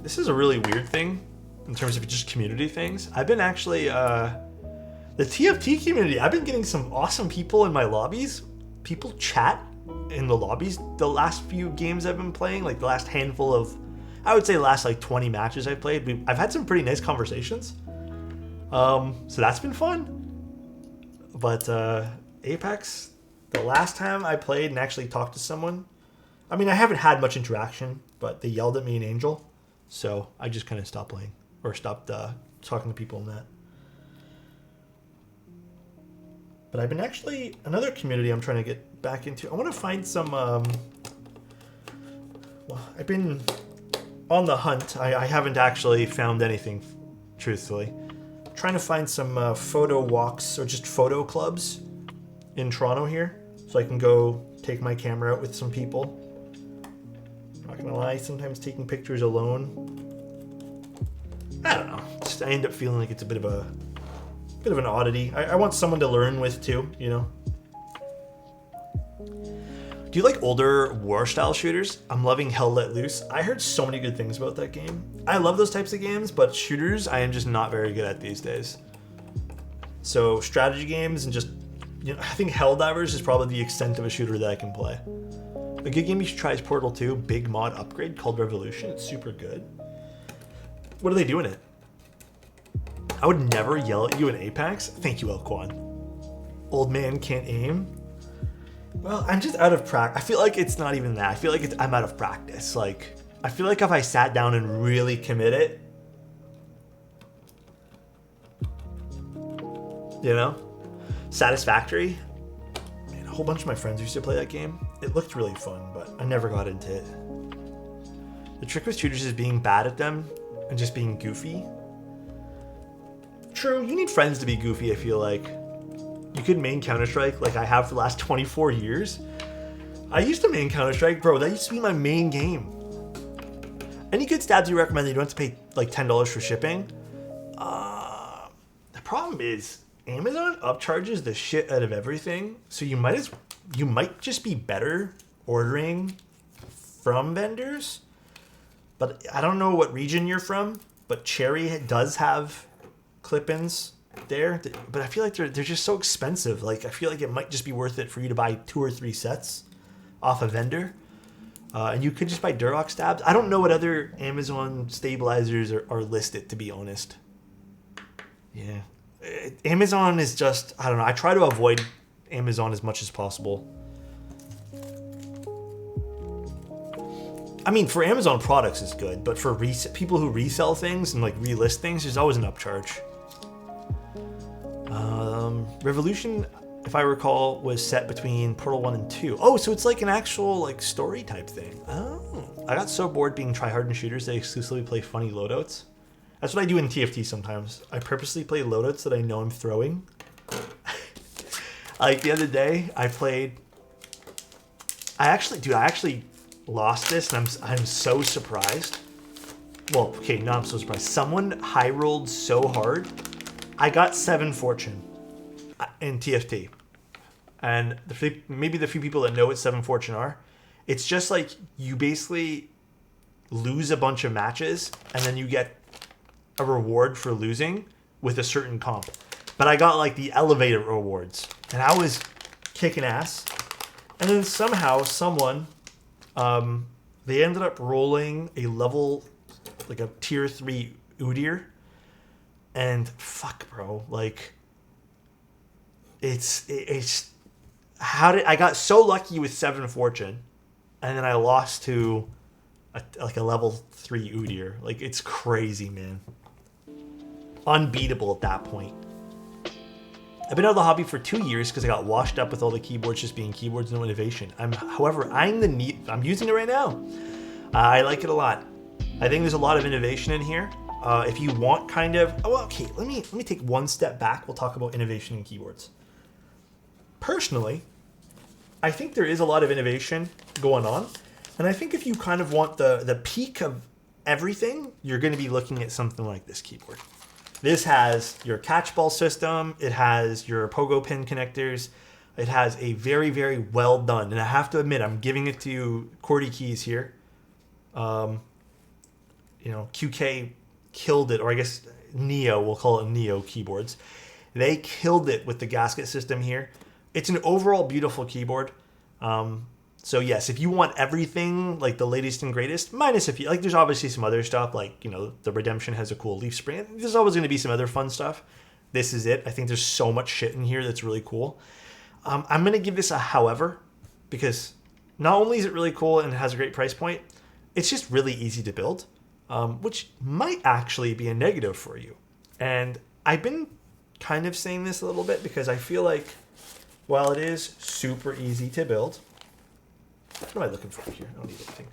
This is a really weird thing in terms of just community things. I've been actually... the TFT community, I've been getting some awesome people in my lobbies. People chat in the lobbies the last few games I've been playing, like the last handful of... I would say the last like 20 matches I've played. I've had some pretty nice conversations. So that's been fun. But Apex, the last time I played and actually talked to someone, I mean, I haven't had much interaction, but they yelled at me in Angel, so I just kind of stopped playing, or stopped talking to people in that. But I've been actually, another community I'm trying to get back into, I want to find some, well, I've been on the hunt. I haven't actually found anything, truthfully. I'm trying to find some photo walks or just photo clubs in Toronto here, so I can go take my camera out with some people. Not gonna lie, sometimes taking pictures alone, I don't know. Just I end up feeling like it's a bit of an oddity. I want someone to learn with too, you know. Do you like older war-style shooters? I'm loving Hell Let Loose. I heard so many good things about that game. I love those types of games, but shooters I am just not very good at these days. So strategy games and just, you know, I think Helldivers is probably the extent of a shooter that I can play. A good game you should try is Portal 2, big mod upgrade called Revolution. It's super good. What do they do in it? I would never yell at you in Apex. Thank you, Elquan. Old man can't aim. Well, I'm just out of practice. I feel like it's not even that. I feel like I'm out of practice. Like, I feel like if I sat down and really commit it, you know? Satisfactory. Man, a whole bunch of my friends used to play that game. It looked really fun, but I never got into it. The trick with shooters is being bad at them and just being goofy. True, you need friends to be goofy, I feel like. You could main Counter-Strike like I have for the last 24 years. I used to main Counter-Strike, bro. That used to be my main game. Any good stabs you recommend that you don't have to pay like $10 for shipping? The problem is Amazon upcharges the shit out of everything, so you might just be better ordering from vendors. But I don't know what region you're from, but Cherry does have clip-ins there, but I feel like they're just so expensive. Like, I feel like it might just be worth it for you to buy 2 or 3 sets off a vendor, and you could just buy Durox stabs. I don't know what other Amazon stabilizers are listed, to be honest. Yeah, Amazon is just, I don't know. I try to avoid Amazon as much as possible. I mean, for Amazon products it's good, but for people who resell things and like relist things, there's always an upcharge. Revolution, if I recall, was set between Portal 1 and 2. Oh, so it's like an actual like story type thing. Oh, I got so bored being tryhard in shooters that I exclusively play funny loadouts. That's what I do in TFT sometimes. I purposely play loadouts that I know I'm throwing. Like the other day, I actually lost this, and I'm so surprised. Well, okay, now I'm so surprised. Someone high rolled so hard. I got 7 fortune in TFT, and maybe the few people that know what 7 fortune are, it's just like you basically lose a bunch of matches and then you get a reward for losing with a certain comp. But I got like the elevator rewards, and I was kicking ass. And then somehow someone, they ended up rolling a level, like a tier 3 Udyr. And fuck, bro, like, it's I got so lucky with 7 fortune, and then I lost to a level 3 Udyr. Like, it's crazy, man. Unbeatable at that point. I've been out of the hobby for 2 years because I got washed up with all the keyboards just being keyboards, no innovation. However, I'm using it right now. I like it a lot. I think there's a lot of innovation in here. If you want kind of... Oh, okay, let me take one step back. We'll talk about innovation in keyboards. Personally, I think there is a lot of innovation going on. And I think if you kind of want the peak of everything, you're going to be looking at something like this keyboard. This has your catchball system. It has your pogo pin connectors. It has a very, very well done. And I have to admit, I'm giving it to QWERTY keys here. You know, QK killed it, or I guess Neo, we'll call it Neo keyboards. They killed it with the gasket system here. It's an overall beautiful keyboard. So yes, if you want everything like the latest and greatest, minus if you like, there's obviously some other stuff like, you know, the Redemption has a cool leaf spring. There's always going to be some other fun stuff. This is it. I think there's so much shit in here that's really cool. I'm going to give this a however, because not only is it really cool and it has a great price point, it's just really easy to build, which might actually be a negative for you. And I've been kind of saying this a little bit because I feel like while it is super easy to build, what am I looking for here? I don't need anything.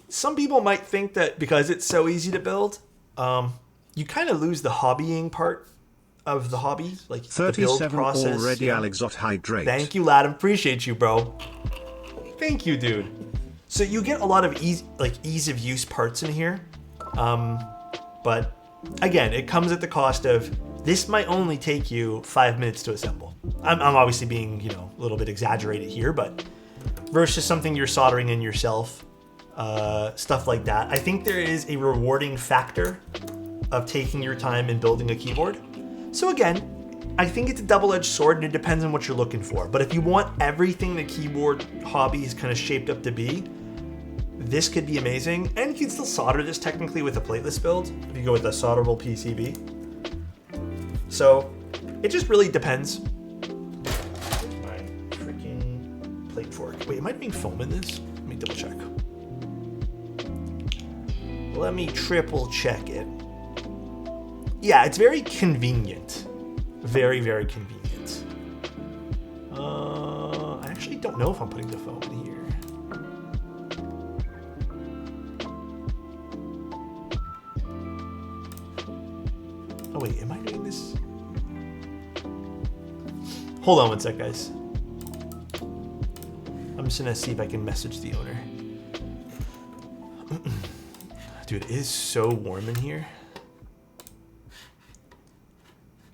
Some people might think that because it's so easy to build, you kind of lose the hobbying part of the hobby, like the build process. Already, Alexotos hydrate. Thank you, lad. Appreciate you, bro. Thank you, dude. So you get a lot of ease of use parts in here, but again, it comes at the cost of this might only take you 5 minutes to assemble. I'm obviously being, you know, a little bit exaggerated here, but versus something you're soldering in yourself, stuff like that. I think there is a rewarding factor of taking your time and building a keyboard. So again, I think it's a double-edged sword and it depends on what you're looking for. But if you want everything the keyboard hobby is kind of shaped up to be, this could be amazing. And you can still solder this technically with a plateless build if you go with a solderable PCB. So it just really depends. My freaking plate fork. Wait, am I being foam in this? Let me double check. Let me triple check it. Yeah, it's very convenient. Very, very convenient. I actually don't know if I'm putting the foam in here. Oh wait, am I doing this? Hold on one sec, guys. I'm just gonna see if I can message the owner. Dude, it is so warm in here.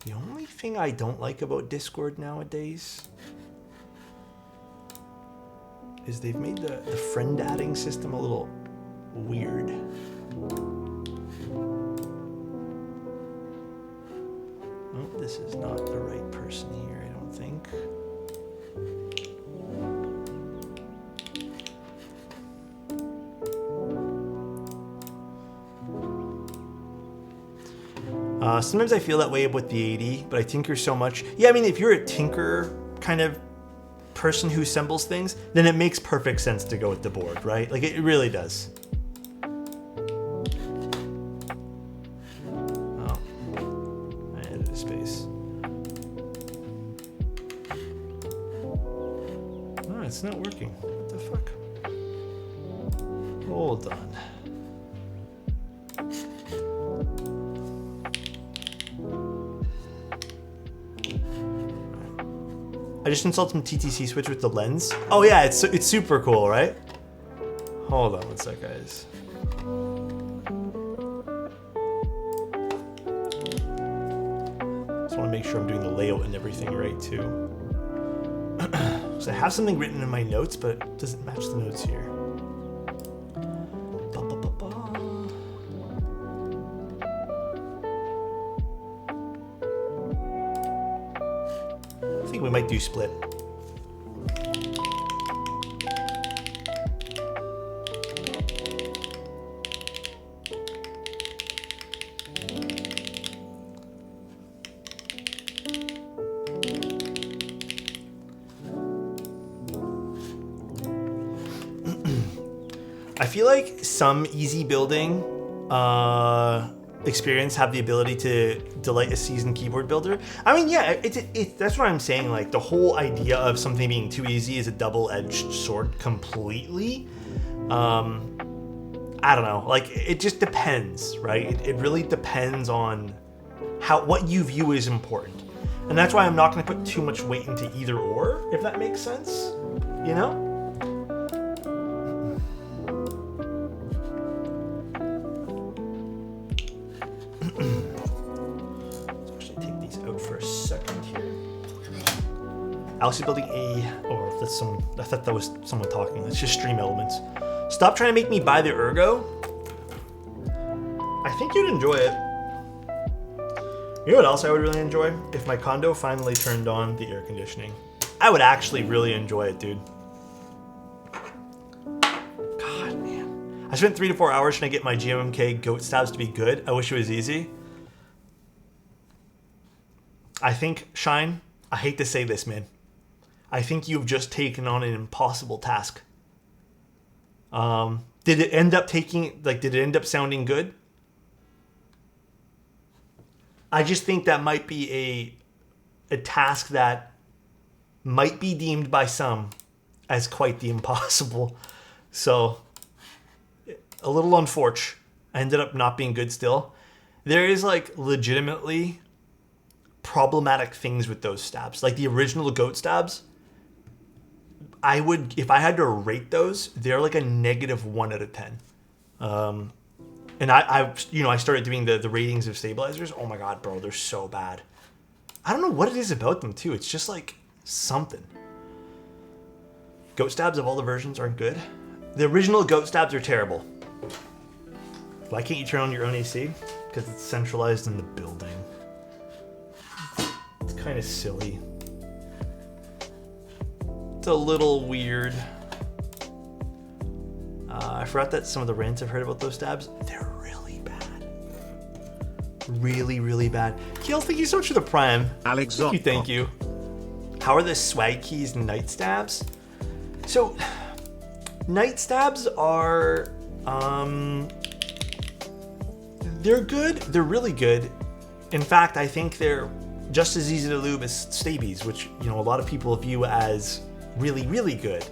The only thing I don't like about Discord nowadays is they've made the friend adding system a little weird. Oh, this is not the right person here, I don't think. Sometimes I feel that way with the 80, but I tinker so much. Yeah, I mean, if you're a tinker kind of person who assembles things, then it makes perfect sense to go with the board, right? Like, it really does. Oh, I added a space. Oh, it's not working. What the fuck? Hold on. I just installed some TTC switch with the lens. Oh yeah, it's super cool, right? Hold on one sec, guys. Just want to make sure I'm doing the layout and everything right too. So I have something written in my notes, but it doesn't match the notes here. I think we might do split. I feel like some easy building experience have the ability to delight a seasoned keyboard builder. I mean, yeah, that's what I'm saying. Like, the whole idea of something being too easy is a double-edged sword completely. I don't know. Like, it just depends, right? It really depends on what you view as important. And that's why I'm not going to put too much weight into either or, if that makes sense. You know? I was building I thought that was someone talking. It's just Stream Elements. Stop trying to make me buy the Ergo. I think you'd enjoy it. You know what else I would really enjoy? If my condo finally turned on the air conditioning. I would actually really enjoy it, dude. God, man. I spent 3 to 4 hours trying to get my GMMK goat stabs to be good. I wish it was easy. I think, Shine, I hate to say this, man. I think you've just taken on an impossible task. Did it end up sounding good? I just think that might be a task that might be deemed by some as quite the impossible. So, a little unfortunate. I ended up not being good still. There is like legitimately problematic things with those stabs. Like the original goat stabs, I would, if I had to rate those, they're like a -1 out of 10. And I started doing the ratings of stabilizers. Oh my God, bro, they're so bad. I don't know what it is about them too. It's just like something. Goat stabs of all the versions aren't good. The original goat stabs are terrible. Why can't you turn on your own AC? Because it's centralized in the building. It's kind of silly. It's a little weird. I forgot that some of the rants I've heard about those stabs, they're really bad. Really, really bad. Kiel, thank you so much for the Prime. Alexotos. Thank you. How are the swag keys night stabs? So, night stabs are, they're good. They're really good. In fact, I think they're just as easy to lube as stabies, which, you know, a lot of people view as really, really good.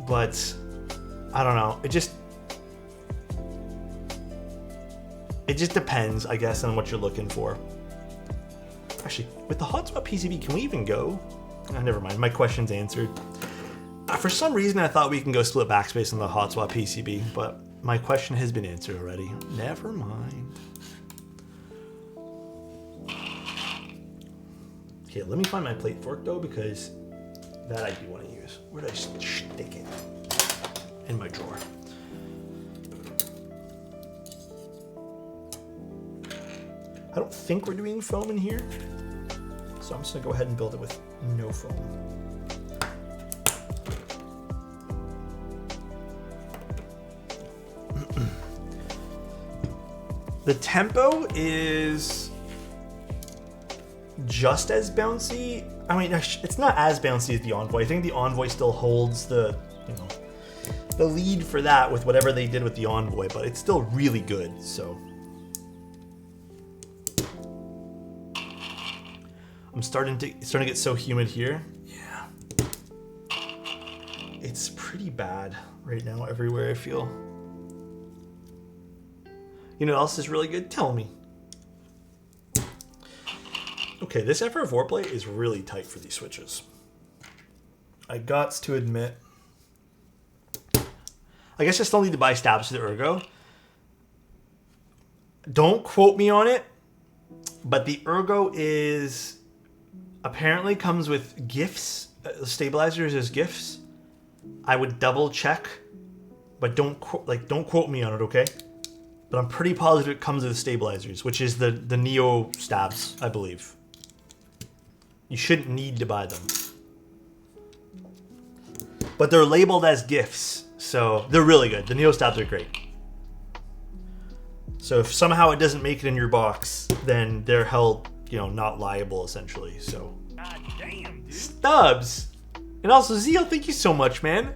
But I don't know. It just depends, I guess, on what you're looking for. Actually, with the hotspot PCB, can we even go? Oh, never mind. My question's answered. For some reason, I thought we can go split backspace on the hotspot PCB, but my question has been answered already. Never mind. Okay, let me find my plate fork though, because that I do want to use. Where did I stick it? In my drawer. I don't think we're doing foam in here, so I'm just gonna go ahead and build it with no foam. The tempo is just as bouncy. I mean, it's not as bouncy as the Envoy. I think the Envoy still holds the lead for that with whatever they did with the Envoy, but it's still really good. So I'm starting to get so humid here. Yeah, it's pretty bad right now everywhere, I feel. You know what else is really good? Tell me. Okay, this FR4 plate is really tight for these switches. I got to admit, I guess I still need to buy stabs for the Ergo. Don't quote me on it, but the Ergo is apparently comes with gifts, stabilizers as gifts. I would double check, but don't quote me on it, okay? But I'm pretty positive it comes with stabilizers, which is the Neo stabs, I believe. You shouldn't need to buy them. But they're labeled as gifts, so they're really good. The Neo stabs are great. So if somehow it doesn't make it in your box, then they're held, not liable, essentially. So, God damn, dude. Stubs! And also, Zeal, thank you so much, man.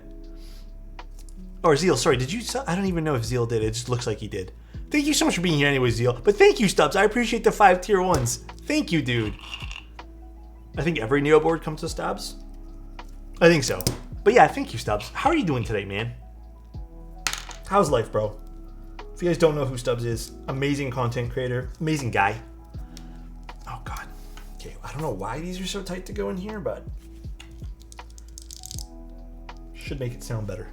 Or Zeal, sorry, did you? I don't even know if Zeal did. It just looks like he did. Thank you so much for being here anyway, Zeal. But thank you, Stubbs. I appreciate the 5 tier 1s. Thank you, dude. I think every Neo board comes with stabs. I think so. But yeah, thank you, Stubbs. How are you doing today, man? How's life, bro? If you guys don't know who Stubbs is, amazing content creator, amazing guy. Oh, God. Okay, I don't know why these are so tight to go in here, but should make it sound better.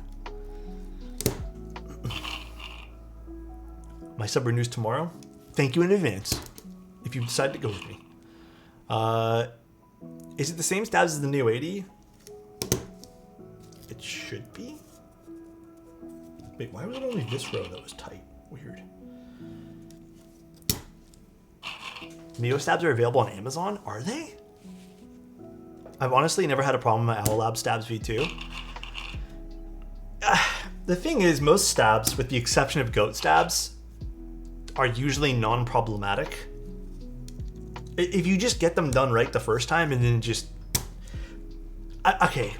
My sub renews tomorrow. Thank you in advance if you decide to go with me. Is it the same stabs as the Neo 80? it should be. Wait, why was it only this row that was tight? Weird. Neo stabs are available on Amazon? Are they? I've honestly never had a problem with my Owl Lab Stabs V2. The thing is, most stabs, with the exception of goat stabs, are usually non-problematic. If you just get them done right the first time and then just... Okay.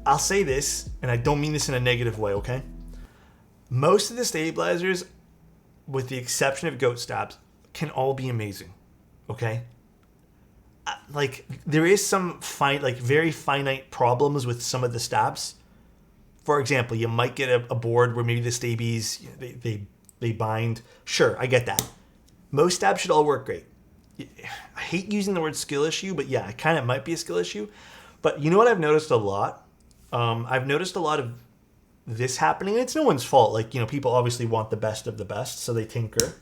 I'll say this, and I don't mean this in a negative way, okay? Most of the stabilizers, with the exception of goat stabs, can all be amazing, okay? Like, there is some very finite problems with some of the stabs. For example, you might get a board where maybe the stabies, they bind. Sure, I get that. Most stabs should all work great. I hate using the word skill issue, but yeah, it kind of might be a skill issue. But you know what I've noticed a lot? I've noticed a lot of this happening. It's no one's fault. Like, people obviously want the best of the best, so they tinker.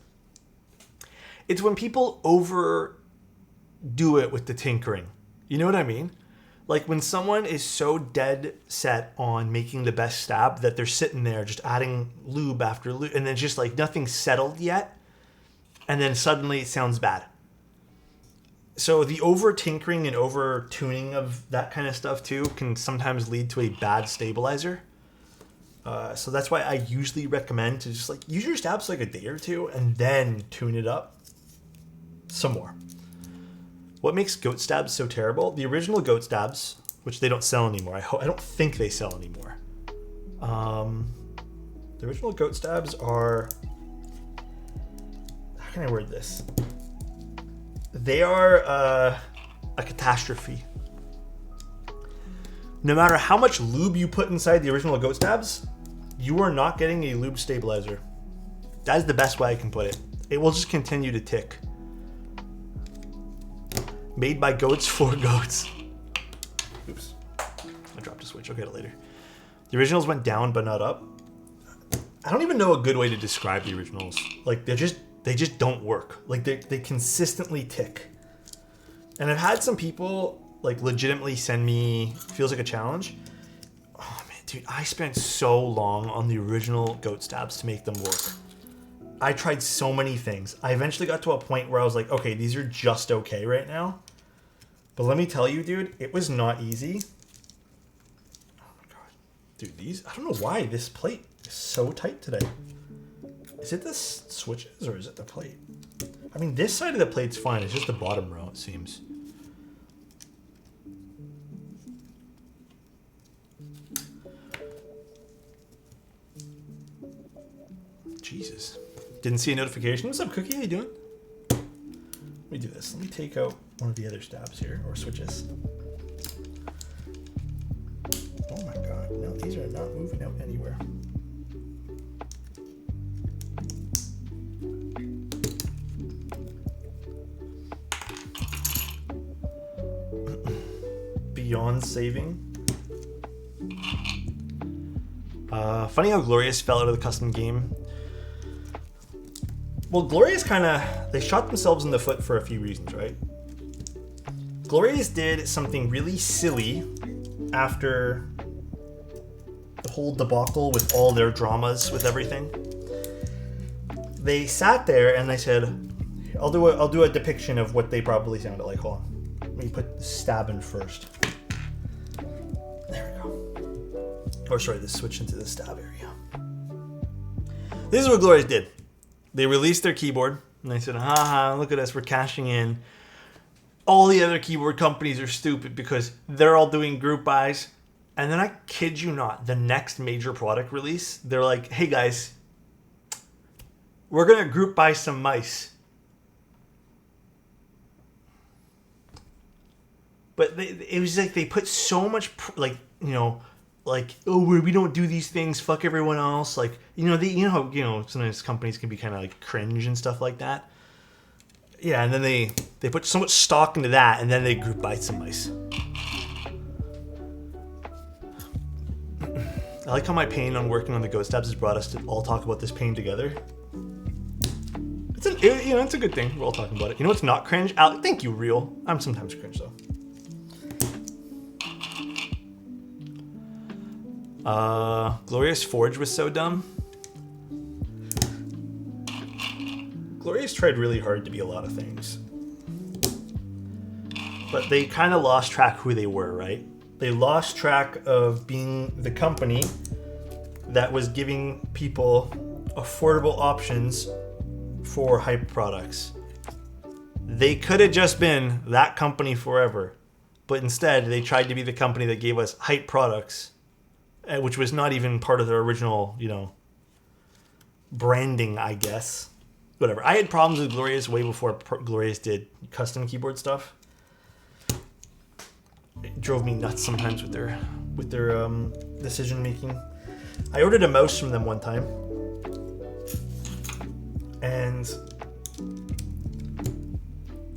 It's when people overdo it with the tinkering. You know what I mean? Like when someone is so dead set on making the best stab that they're sitting there just adding lube after lube, and then just like nothing's settled yet, and then suddenly it sounds bad. So the over tinkering and over tuning of that kind of stuff too can sometimes lead to a bad stabilizer. So that's why I usually recommend to just like use your stabs like a day or two and then tune it up some more. What makes goat stabs so terrible? The original goat stabs, which they don't sell anymore. I don't think they sell anymore. The original goat stabs are... How can I word this? They are a catastrophe. No matter how much lube you put inside the original goat stabs, you are not getting a lube stabilizer. That is the best way I can put it. It will just continue to tick. Made by goats for goats. Oops. I dropped a switch. I'll get it later. The originals went down but not up. I don't even know a good way to describe the originals. Like they just don't work. Like they consistently tick. And I've had some people like legitimately send me feels like a challenge. Oh man, dude, I spent so long on the original goat stabs to make them work. I tried so many things. I eventually got to a point where I was like, okay, these are just okay right now. But let me tell you, dude, it was not easy. Oh my god. Dude, I don't know why this plate is so tight today. Is it the switches or is it the plate? I mean, this side of the plate's fine. It's just the bottom row, it seems. Jesus. Didn't see a notification. What's up, Cookie? How you doing? Let me do this. Let me take out one of the other stabs here, or switches. Oh my god. No, these are not moving out anywhere. Beyond saving. Funny how Glorious fell out of the custom game. Well, Glorious they shot themselves in the foot for a few reasons, right? Glorious did something really silly after the whole debacle with all their dramas with everything. They sat there and they said, I'll do a depiction of what they probably sounded like. Hold on. Let me put the stab in first. There we go. Or sorry, let's switch into the stab area. This is what Glorious did. They released their keyboard and they said, haha, look at us, we're cashing in. All the other keyboard companies are stupid because they're all doing group buys. And then I kid you not, the next major product release, they're like, hey guys, we're going to group buy some mice. But it was like they put so much, oh, we don't do these things, fuck everyone else. Like, how sometimes companies can be kind of like cringe and stuff like that. Yeah, and then they put so much stock into that, and then they group buy some mice. I like how my pain on working on the ghost stabs has brought us to all talk about this pain together. It's a good thing. We're all talking about it. You know what's not cringe? Thank you, Real. I'm sometimes cringe though. Glorious Forge was so dumb. Glorious tried really hard to be a lot of things. But they kind of lost track who they were, right? They lost track of being the company that was giving people affordable options for hype products. They could have just been that company forever, but instead they tried to be the company that gave us hype products, which was not even part of their original, branding, I guess. Whatever. I had problems with Glorious way before Glorious did custom keyboard stuff. It drove me nuts sometimes with their decision making. I ordered a mouse from them one time, and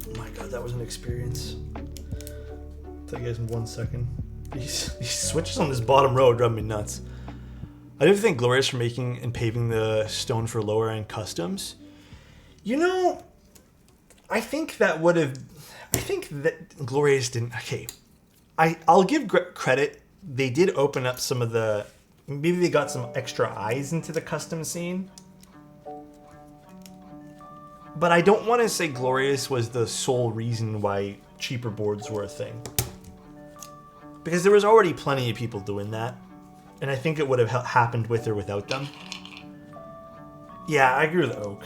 oh my god, that was an experience. I'll tell you guys in 1 second. These switches on this bottom row drive me nuts. I do think Glorious for making and paving the stone for lower end customs. I think that Glorious didn't. Okay, I'll give credit. They did open up some of the. Maybe they got some extra eyes into the custom scene. But I don't want to say Glorious was the sole reason why cheaper boards were a thing. Because there was already plenty of people doing that. And I think it would have happened with or without them. Yeah, I agree with Oak.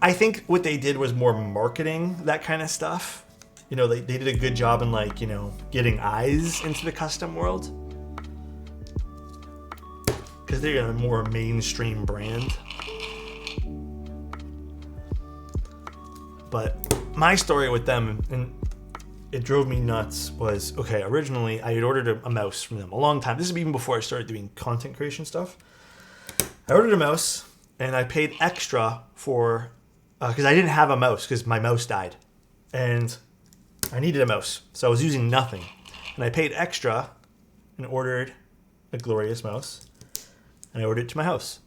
I think what they did was more marketing, that kind of stuff. They did a good job in getting eyes into the custom world. Because they're a more mainstream brand. But my story with them, and it drove me nuts, was, okay, originally I had ordered a mouse from them a long time. This is even before I started doing content creation stuff. I ordered a mouse, and I paid extra for, because I didn't have a mouse, because my mouse died. And I needed a mouse, so I was using nothing. And I paid extra and ordered a Glorious mouse. And I ordered it to my house.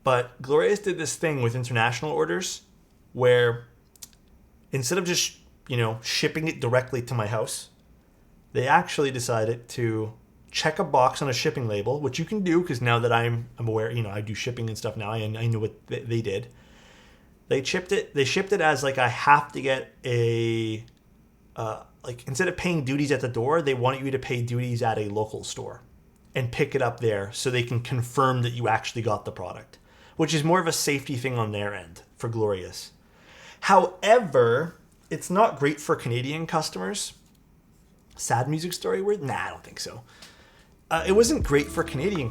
But Glorious did this thing with international orders where instead of just, shipping it directly to my house, they actually decided to check a box on a shipping label, which you can do because now that I'm aware, I do shipping and stuff now. I knew what they did. They shipped it as I have to get a, instead of paying duties at the door, they want you to pay duties at a local store and pick it up there so they can confirm that you actually got the product, which is more of a safety thing on their end for Glorious. However, it's not great for Canadian customers. Sad music story word? Nah, I don't think so. It wasn't great for Canadian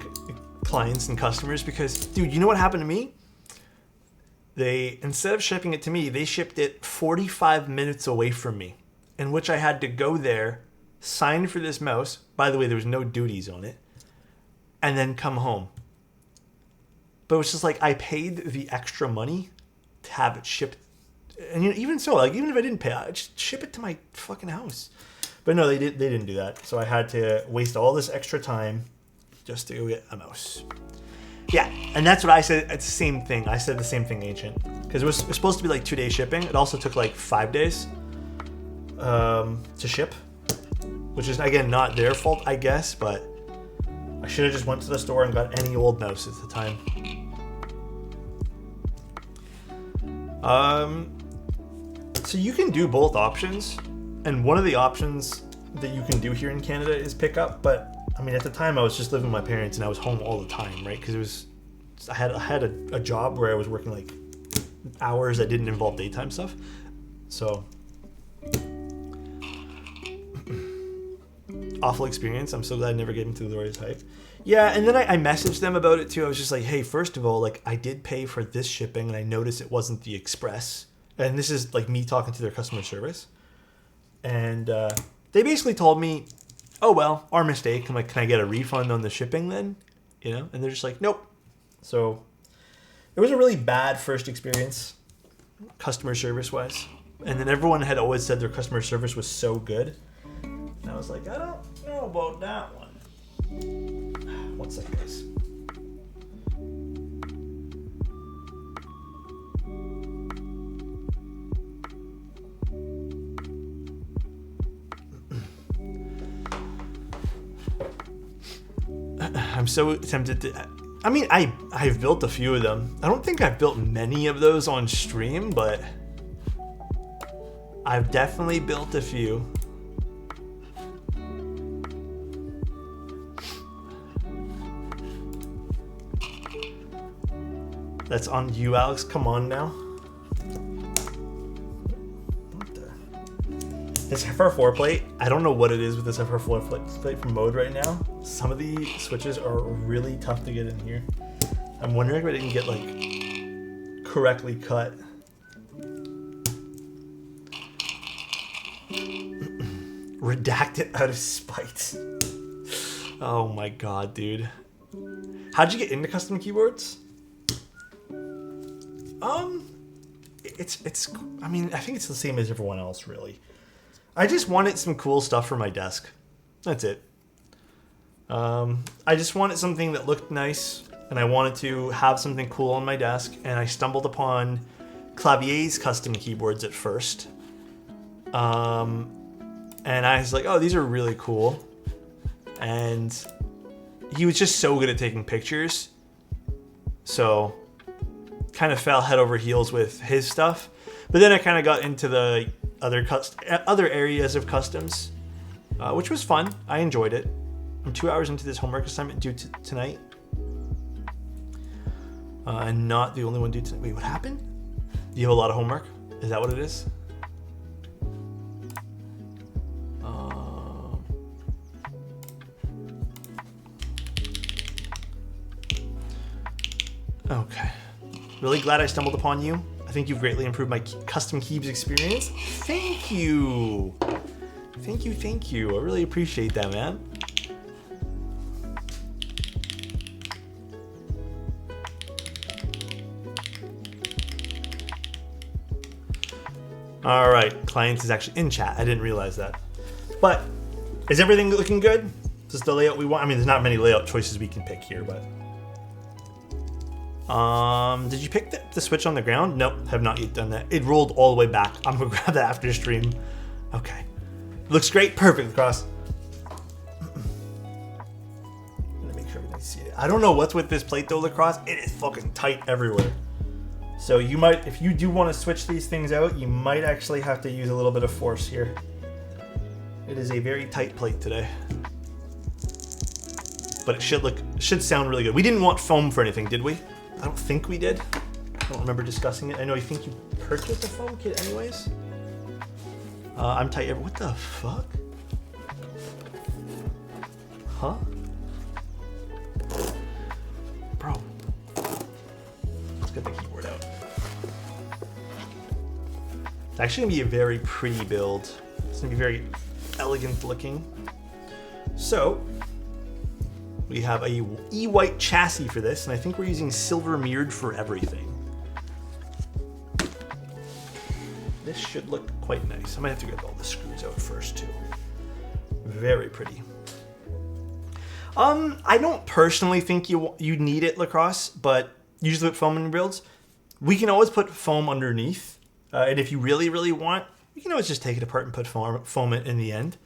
clients and customers because, dude, you know what happened to me? Instead of shipping it to me, they shipped it 45 minutes away from me, in which I had to go there, sign for this mouse. By the way, there was no duties on it. And then come home. But it was just I paid the extra money to have it shipped. And even so, even if I didn't pay, I'd just ship it to my fucking house. But no, they didn't do that. So I had to waste all this extra time just to go get a mouse. Yeah, and that's what I said. It's the same thing. I said the same thing, Ancient. Because it was supposed to be 2 day shipping. It also took 5 days to ship. Which is, again, not their fault, I guess, but I should have just went to the store and got any old mouse at the time. So you can do both options, and one of the options that you can do here in Canada is pick up. But at the time I was just living with my parents and I was home all the time, right? Because I had a job where I was working hours that didn't involve daytime stuff. So awful experience. I'm so glad I never gave into the Glorious hype. Yeah, and then I messaged them about it too. I was just hey, first of all, I did pay for this shipping and I noticed it wasn't the express. And this is me talking to their customer service. And they basically told me, oh, well, our mistake. I'm can I get a refund on the shipping then? And they're just nope. So it was a really bad first experience, customer service wise. And then everyone had always said their customer service was so good. And I was I don't know about that one. 1 second, guys. I'm so tempted to. I mean, I've built a few of them. I don't think I've built many of those on stream, but I've definitely built a few. That's on you, Alex. Come on now. What the? This FR4 plate, I don't know what it is with this FR4 plate from mode right now. Some of the switches are really tough to get in here. I'm wondering if I didn't get like correctly cut. Redacted out of spite. Oh my god, dude. How'd you get into custom keyboards? I mean, I think it's the same as everyone else, really. I just wanted some cool stuff for my desk. That's it. I just wanted something that looked nice, and I wanted to have something cool on my desk, and I stumbled upon Clavier's custom keyboards at first. And I was like, oh, these are really cool. And he was just so good at taking pictures. So kind of fell head over heels with his stuff. But then I kind of got into the other areas of customs, which was fun. I enjoyed it. I'm 2 hours into this homework assignment due tonight. And not the only one due tonight. Wait, what happened? Do you have a lot of homework? Is that what it is? Okay. Really glad I stumbled upon you. I think you've greatly improved my custom keys experience. Thank you. Thank you, thank you. I really appreciate that, man. All right, clients is actually in chat. I didn't realize that. But is everything looking good? Is this the layout we want? I mean, there's not many layout choices we can pick here, but. Did you pick the switch on the ground? Nope, have not yet done that. It rolled all the way back. I'm gonna grab that after stream. Okay. Looks great, perfect, Cross. Let me make sure everybody see it. I don't know what's with this plate though, Lacrosse. It is fucking tight everywhere. So you might, if you do want to switch these things out, you might actually have to use a little bit of force here. It is a very tight plate today. But it should sound really good. We didn't want foam for anything, did we? I don't think we did. I don't remember discussing it. I know I think you purchased a foam kit anyways. I'm tight. What the fuck? Huh? Bro. Let's get the keyboard out. It's actually gonna be a very pretty build. It's gonna be very elegant looking. So, we have a E-white chassis for this, and I think we're using silver mirrored for everything. This should look quite nice. I might have to get all the screws out first too. Very pretty. I don't personally think you need it, Lacrosse, but usually with foam in builds, we can always put foam underneath. And if you really, really want, you can always just take it apart and put foam in the end.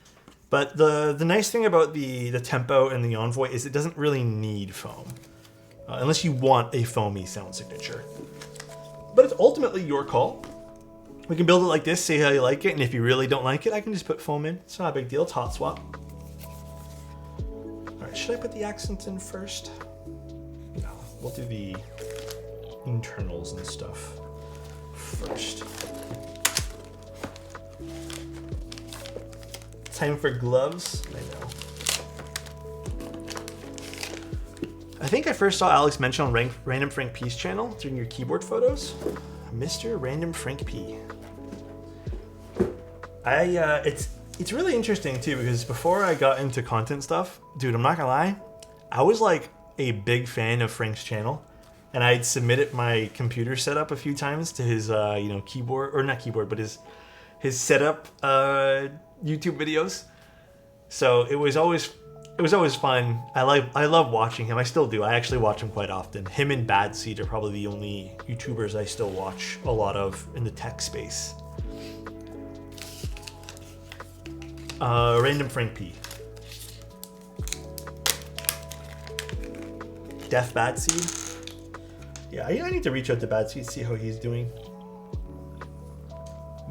But the nice thing about the Tempo and the Envoy is it doesn't really need foam. Unless you want a foamy sound signature. But it's ultimately your call. We can build it like this, see how you like it, and if you really don't like it, I can just put foam in. It's not a big deal, it's hot swap. Alright, should I put the accents in first? No, we'll do the internals and stuff first. Time for gloves. I know. I think I first saw Alex mention on Random Frank P's channel during your keyboard photos. Mr. Random Frank P. It's really interesting too because before I got into content stuff, dude, I'm not gonna lie, I was like a big fan of Frank's channel, and I'd submitted my computer setup a few times to his keyboard, or not keyboard, but his setup YouTube videos. So it was always fun. I love watching him. I still do. I actually watch him quite often. Him and Bad Seed are probably the only YouTubers I still watch a lot of in the tech space. Random Frank P. Def Bad Seed. Yeah, I need to reach out to Bad Seed, see how he's doing.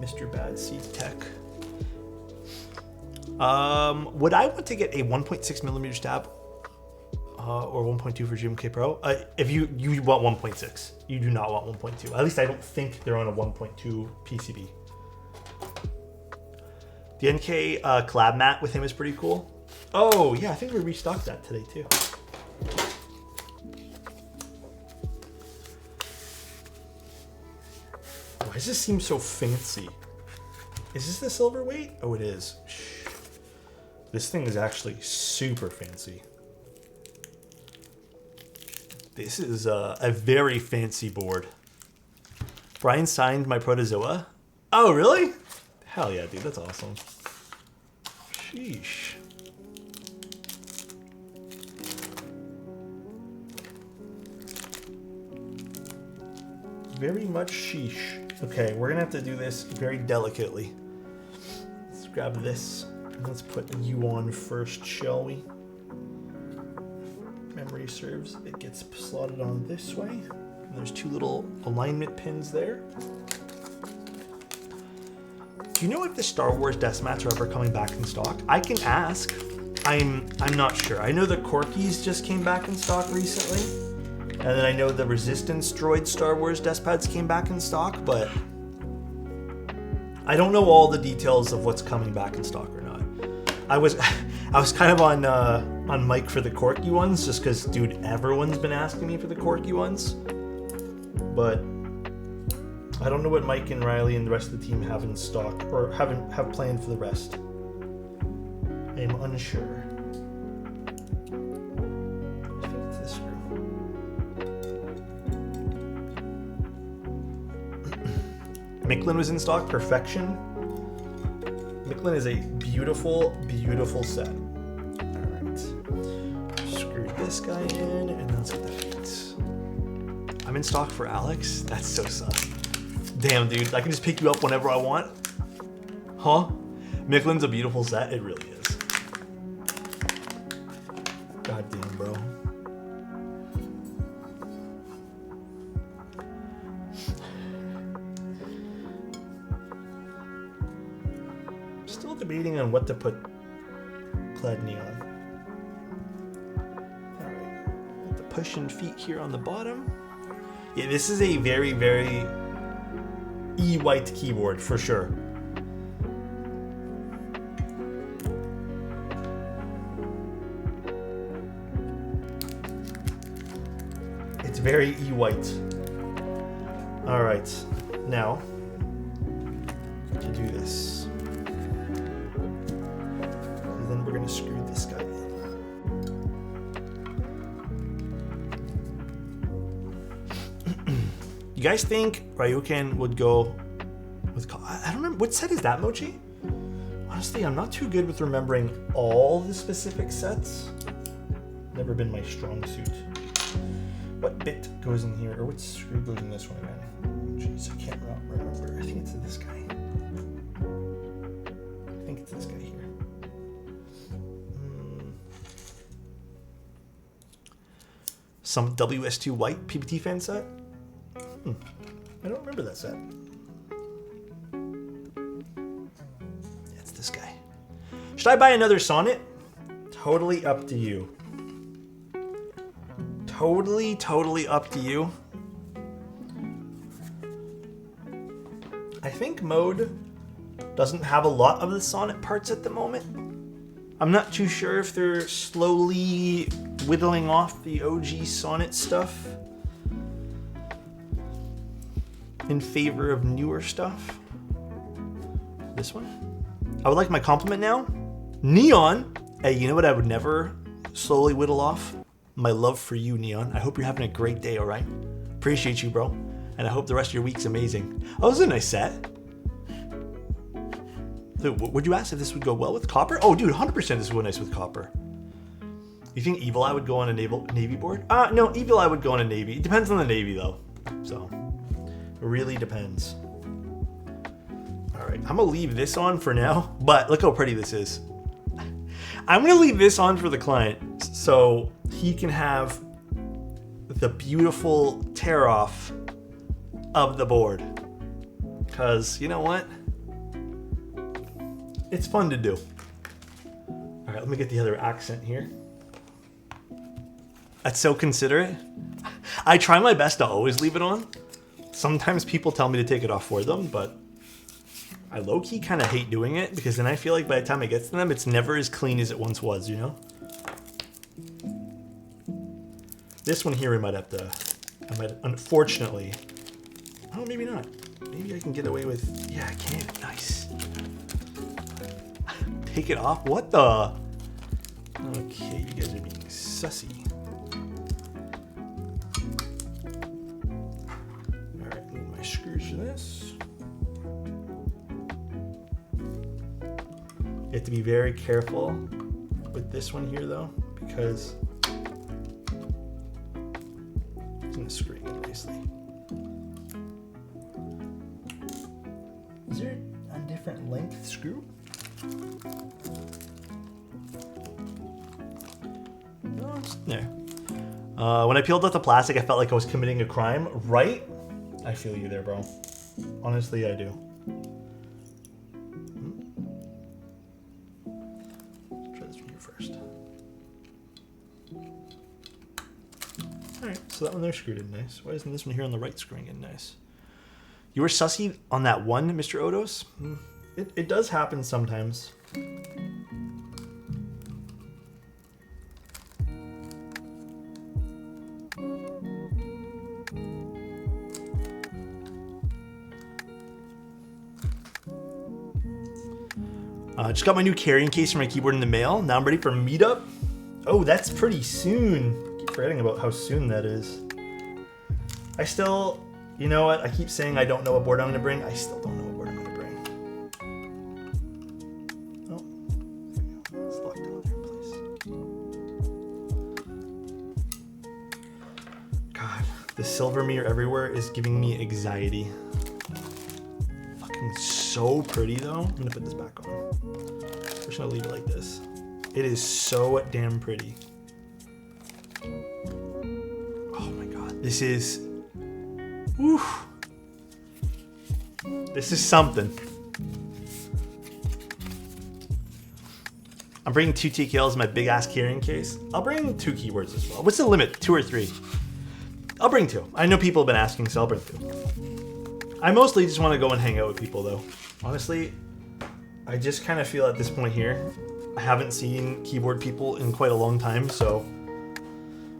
Mr. Bad Seed Tech. Would I want to get a 1.6 millimeter stab or 1.2 for GMK Pro? If you want 1.6, you do not want 1.2. At least I don't think they're on a 1.2 PCB. The NK collab mat with him is pretty cool. Oh yeah, I think we restocked that today too. Why does this seem so fancy? Is this the silver weight? Oh, it is. Shh. This thing is actually super fancy. This is a very fancy board. Brian signed my Protozoa. Oh, really? Hell yeah, dude, that's awesome. Sheesh. Very much sheesh. Okay, we're gonna have to do this very delicately. Let's grab this and let's put you on first, shall we? If memory serves, it gets slotted on this way. And there's two little alignment pins there. Do you know if the Star Wars desk mats are ever coming back in stock? I can ask. I'm not sure. I know the Corkies just came back in stock recently. And then I know the Resistance Droid Star Wars desk pads came back in stock, but I don't know all the details of what's coming back in stock or not. I was kind of on Mike for the Corky ones, just because, dude, everyone's been asking me for the Corky ones. But I don't know what Mike and Riley and the rest of the team have in stock or have planned for the rest. I'm unsure. I think it's this screw. Micklin was in stock. Perfection. Micklin is a beautiful, beautiful set. All right. Screw this guy in, and then let's get the feet. I'm in stock for Alex. That's so sus. Damn, dude. I can just pick you up whenever I want. Huh? Micklin's a beautiful set. It really is. God damn, bro. Still debating on what to put Clad Me on. Alright. Got the pushing feet here on the bottom. Yeah, this is a very, very E-white keyboard for sure. It's very E-white. All right, now to do this, and then we're gonna screw this guy in. You guys think Ryuken would go with... I don't remember. What set is that, Mochi? Honestly, I'm not too good with remembering all the specific sets. Never been my strong suit. What bit goes in here? Or what screw goes in this one again? Jeez, I can't remember. I think it's this guy. I think it's this guy here. Some WS2 white PBT fan set? I don't remember that set. It's this guy. Should I buy another Sonnet? Totally up to you. Totally up to you. I think Mode doesn't have a lot of the Sonnet parts at the moment. I'm not too sure if they're slowly whittling off the OG Sonnet stuff in favor of newer stuff. This one. I would like my compliment now. Neon. Hey, you know what I would never slowly whittle off? My love for you, Neon. I hope you're having a great day, all right? Appreciate you, bro. And I hope the rest of your week's amazing. Oh, this is a nice set. Dude, would you ask if this would go well with copper? Oh, dude, 100% this would go nice with copper. You think Evil Eye would go on a Navy board? No, Evil Eye would go on a Navy. It depends on the Navy, though. So, it really depends. All right, I'm gonna leave this on for now, but look how pretty this is. I'm gonna leave this on for the client so he can have the beautiful tear off of the board. Because, you know what? It's fun to do. All right, let me get the other accent here. That's so considerate. I try my best to always leave it on. Sometimes people tell me to take it off for them, but I low-key kind of hate doing it because then I feel like by the time it gets to them, it's never as clean as it once was, you know? This one here, we might have to, unfortunately, oh, maybe not. Maybe I can get away with, yeah, I can, nice. Take it off, what the? Okay, you guys are being sussy. All right, need my screws for this. You have to be very careful with this one here though, because it's gonna screw in nicely. Is there a different length screw? No, it's there. When I peeled off the plastic, I felt like I was committing a crime, right? I feel you there, bro. Honestly, I do. Try this one here first. Alright, so that one there screwed in nice. Why isn't this one here on the right screwing in nice? You were sussy on that one, Mr. Otos? It does happen sometimes. Just got my new carrying case for my keyboard in the mail. Now I'm ready for meetup. Oh, that's pretty soon. I keep forgetting about how soon that is. I still, you know what? I keep saying I don't know what board I'm going to bring. I still don't know what board I'm going to bring. Oh, there we go. It's locked down there in place. God, the silver mirror everywhere is giving me anxiety. Fucking so pretty though. I'm going to put this back on. I'm just going to leave it like this. It is so damn pretty. Oh my God. This is... Oof. This is something. I'm bringing 2 TKLs in my big ass carrying case. I'll bring 2 keyboards as well. What's the limit? 2 or 3? I'll bring 2. I know people have been asking, so I'll bring 2. I mostly just want to go and hang out with people though. Honestly, I just kind of feel at this point here, I haven't seen keyboard people in quite a long time, so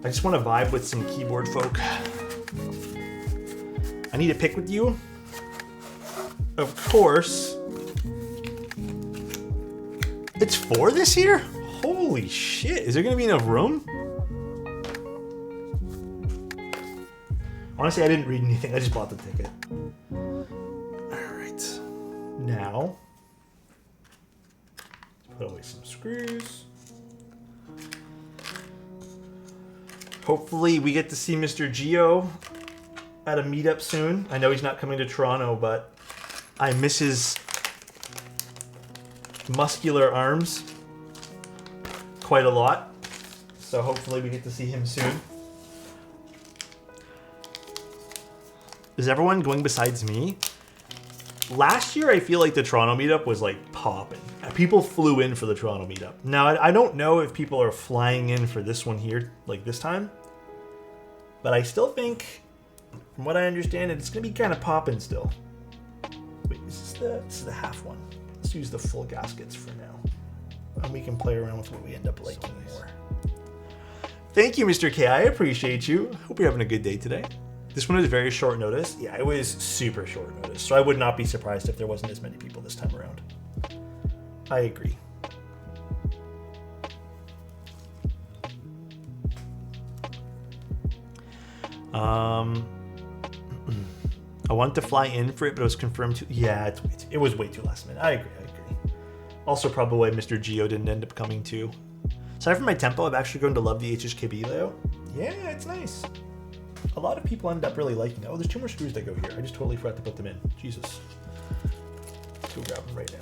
I just want to vibe with some keyboard folk. I need to pick with you. Of course. It's 4 this year? Holy shit. Is there going to be enough room? Honestly, I didn't read anything. I just bought the ticket. Alright. Now, put away some screws. Hopefully we get to see Mr. Geo at a meetup soon. I know he's not coming to Toronto, but I miss his muscular arms quite a lot. So hopefully we get to see him soon. Is everyone going besides me? Last year, I feel like the Toronto meetup was like popping. People flew in for the Toronto meetup. Now, I don't know if people are flying in for this one here, like this time. But I still think, from what I understand, it's going to be kind of popping still. Wait, this is the half one. Let's use the full gaskets for now. And we can play around with what we end up liking more. Thank you, Mr. K. I appreciate you. Hope you're having a good day today. This one was very short notice. Yeah, it was super short notice. So I would not be surprised if there wasn't as many people this time around. I agree. I wanted to fly in for it, but it was confirmed to... Yeah, it was way too last minute. I agree. Also, probably why Mr. Geo didn't end up coming too. Aside from my tempo, I've actually grown to love the HHKB layout. Yeah, it's nice. A lot of people end up really liking it. Oh, there's 2 more screws that go here. I just totally forgot to put them in. Jesus. Let's go grab them right now.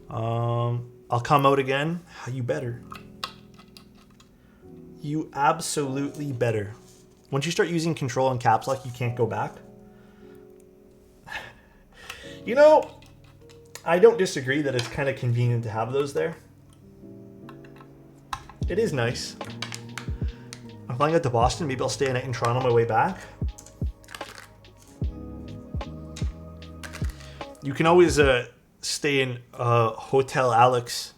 I'll come out again. You better. You absolutely better. Once you start using control and caps lock, you can't go back. You know, I don't disagree that it's kind of convenient to have those there. It is nice. I'm flying out to Boston. Maybe I'll stay a night in Toronto on my way back. You can always stay in Hotel Alex.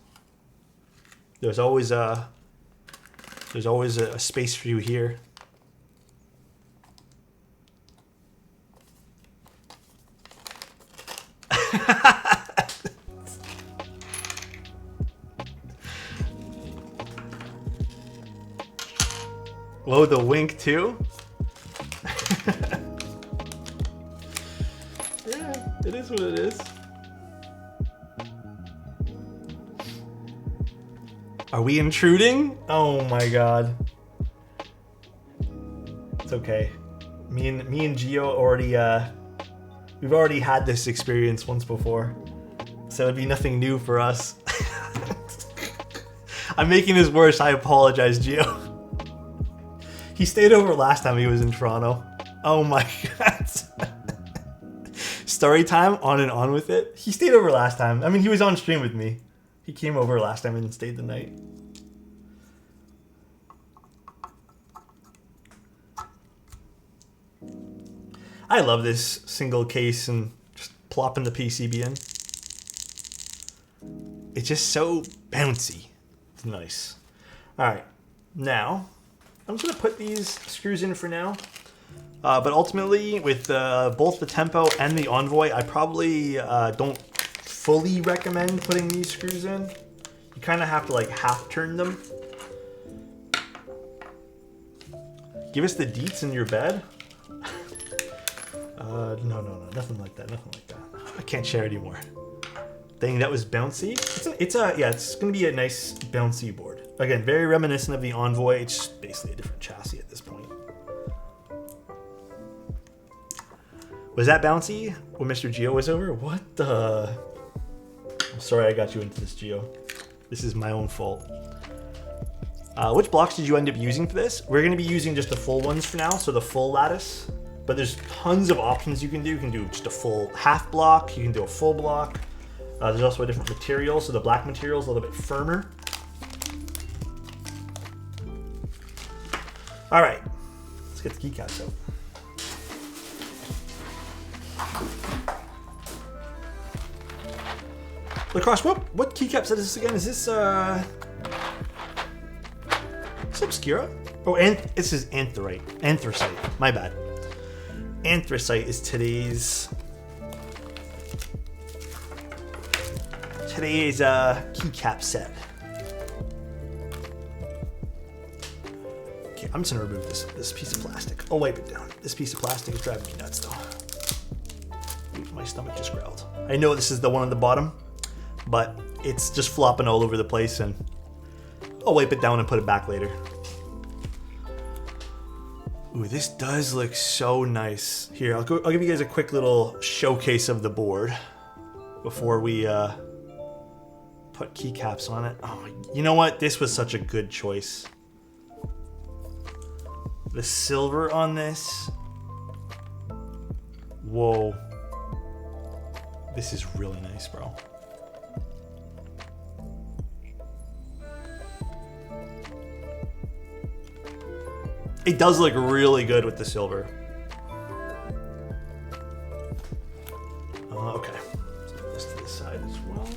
There's always a space for you here. Whoa, the wink too? Yeah, it is what it is. Are we intruding? Oh my god. It's okay. Me and Gio already we've already had this experience once before. So it'd be nothing new for us. I'm making this worse. I apologize, Gio. He stayed over last time he was in Toronto. Oh my god. Story time, on and on with it. He stayed over last time. I mean, he was on stream with me. He came over last time and stayed the night. I love this single case and just plopping the PCB in. It's just so bouncy. It's nice. All right, now I'm just gonna put these screws in for now. But ultimately, with both the Tempo and the Envoy, I probably don't fully recommend putting these screws in. You kind of have to like half turn them. Give us the deets in your bed. No, nothing like that, nothing like that. I can't share anymore. Dang, that was bouncy. It's gonna be a nice bouncy board. Again, very reminiscent of the Envoy. It's basically a different chassis at this point. Was that bouncy when Mr. Geo was over? What the? I'm sorry I got you into this, Geo. This is my own fault. Which blocks did you end up using for this? We're going to be using just the full ones for now, so the full lattice. But there's tons of options you can do. You can do just a full half block. You can do a full block. There's also a different material, so the black material is a little bit firmer. All right, let's get the keycaps out. Lacrosse, what keycap set is this again? Is this Obscura? Oh, and this is Anthracite. My bad. Anthracite is today's keycap set. Okay, I'm just gonna remove this piece of plastic. I'll wipe it down. This piece of plastic is driving me nuts though. My stomach just growled. I know this is the one on the bottom, but it's just flopping all over the place, and I'll wipe it down and put it back later. Ooh, this does look so nice. Here, I'll give you guys a quick little showcase of the board before we put keycaps on it. Oh, you know what? This was such a good choice. The silver on this. Whoa. This is really nice, bro. It does look really good with the silver. Okay, let's put this to the side as well.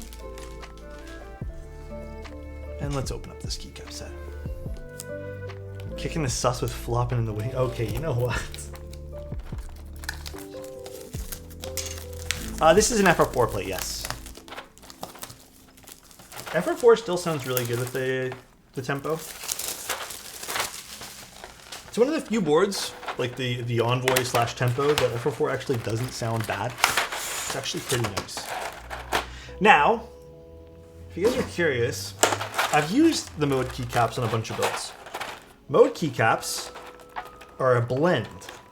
And let's open up this keycap set. Kicking the sus with flopping in the wing. Okay, you know what? This is an FR4 plate, yes. FR4 still sounds really good with the Tempo. It's one of the few boards, like the Envoy / Tempo, that FR4 actually doesn't sound bad. It's actually pretty nice. Now, if you guys are curious, I've used the mode keycaps on a bunch of builds. Mode keycaps are a blend,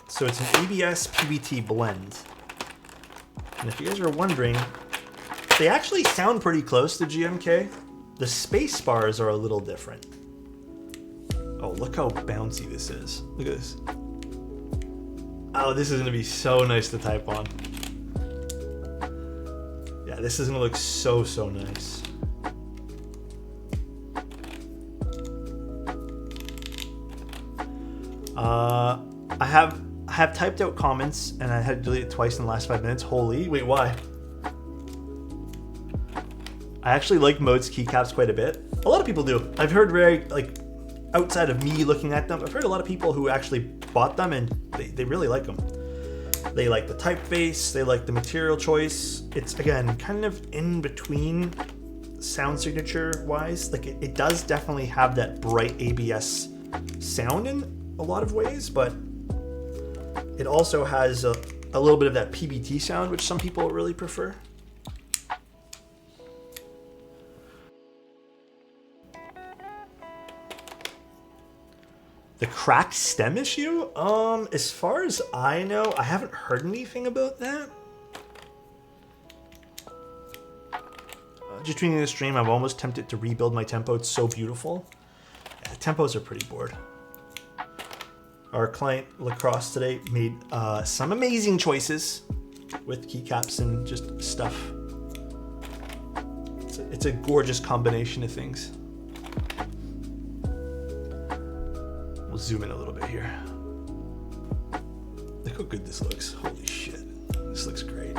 so it's an ABS PBT blend. And if you guys are wondering They actually sound pretty close to GMK. The space bars are a little different. Oh, look how bouncy this is. Look at this. Oh, this is gonna be so nice to type on. Yeah, this is gonna look so, so nice. I have typed out comments and I had to delete it twice in the last 5 minutes. Holy, wait, why? I actually like Mode's keycaps quite a bit. A lot of people do. I've heard very, like, outside of me looking at them, I've heard a lot of people who actually bought them and they really like them. They like the typeface, they like the material choice. It's, again, kind of in between sound signature wise. Like, it does definitely have that bright ABS sound in a lot of ways, but it also has a little bit of that PBT sound, which some people really prefer. The cracked stem issue? As far as I know, I haven't heard anything about that. Just tweeting the stream, I'm almost tempted to rebuild my tempo. It's so beautiful. Yeah, the tempos are pretty bored. Our client Lacrosse today made some amazing choices with keycaps and just stuff. It's a gorgeous combination of things. We'll zoom in a little bit here. Look how good this looks. Holy shit. This looks great.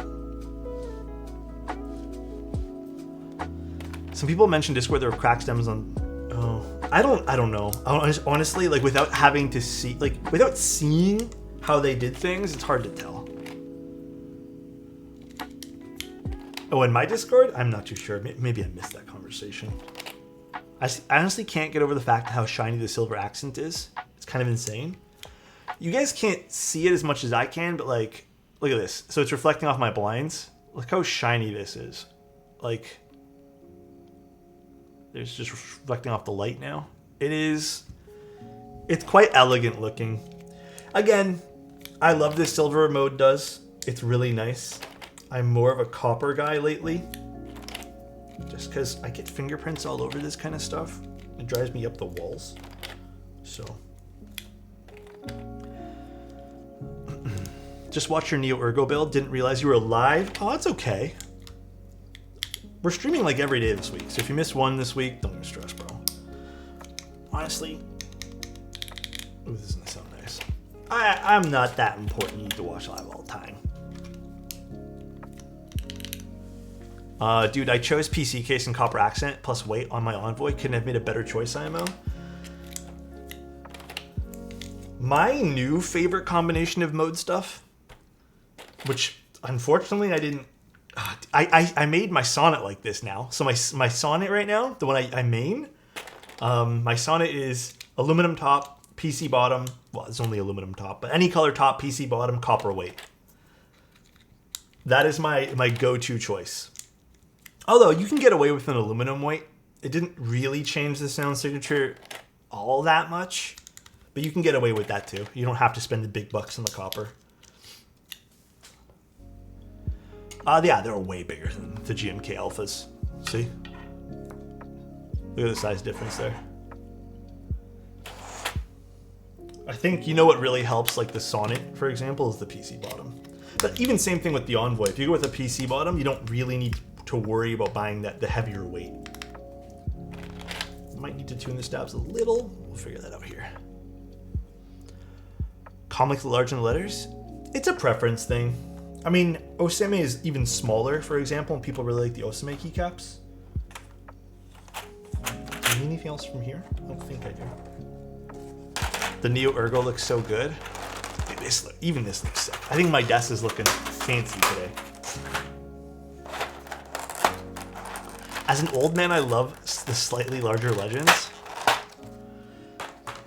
Some people mentioned Discord there were crack stems on... Oh, I don't know. Honestly, like without having to see... Like without seeing how they did things, it's hard to tell. Oh, in my Discord? I'm not too sure. Maybe I missed that conversation. I honestly can't get over the fact how shiny the silver accent is. It's kind of insane. You guys can't see it as much as I can, but like, look at this. So it's reflecting off my blinds. Look how shiny this is. Like, there's just reflecting off the light now. It's quite elegant looking. Again, I love this silver Mode does. It's really nice. I'm more of a copper guy lately. Just because I get fingerprints all over this kind of stuff. It drives me up the walls. So. Just watch your Neo Ergo build. Didn't realize you were live. Oh, it's okay. We're streaming like every day this week. So if you missed one this week, don't be stressed, bro. Honestly. Ooh, this is going to sound nice. I'm not that important. You need to watch live all the time. Dude, I chose PC case and copper accent plus weight on my Envoy. Couldn't have made a better choice, IMO. My new favorite combination of Mode stuff, which unfortunately I didn't... I made my sonnet like this now. So my sonnet right now, the one I main, my sonnet is aluminum top, PC bottom. Well, it's only aluminum top, but any color top, PC bottom, copper weight. That is my go-to choice. Although you can get away with an aluminum weight. It didn't really change the sound signature all that much, but you can get away with that too. You don't have to spend the big bucks on the copper. Yeah, they're way bigger than the GMK Alphas. See? Look at the size difference there. I think, you know what really helps, like the Sonnet, for example, is the PC bottom. But even same thing with the Envoy. If you go with a PC bottom, you don't really need to worry about buying the heavier weight. Might need to tune the stabs a little. We'll figure that out here. Comics large in the letters? It's a preference thing. I mean, Oseme is even smaller, for example, and people really like the Oseme keycaps. Do you need anything else from here? I don't think I do. The Neo Ergo looks so good. Dude, even this looks sick. I think my desk is looking fancy today. As an old man, I love the slightly larger Legends.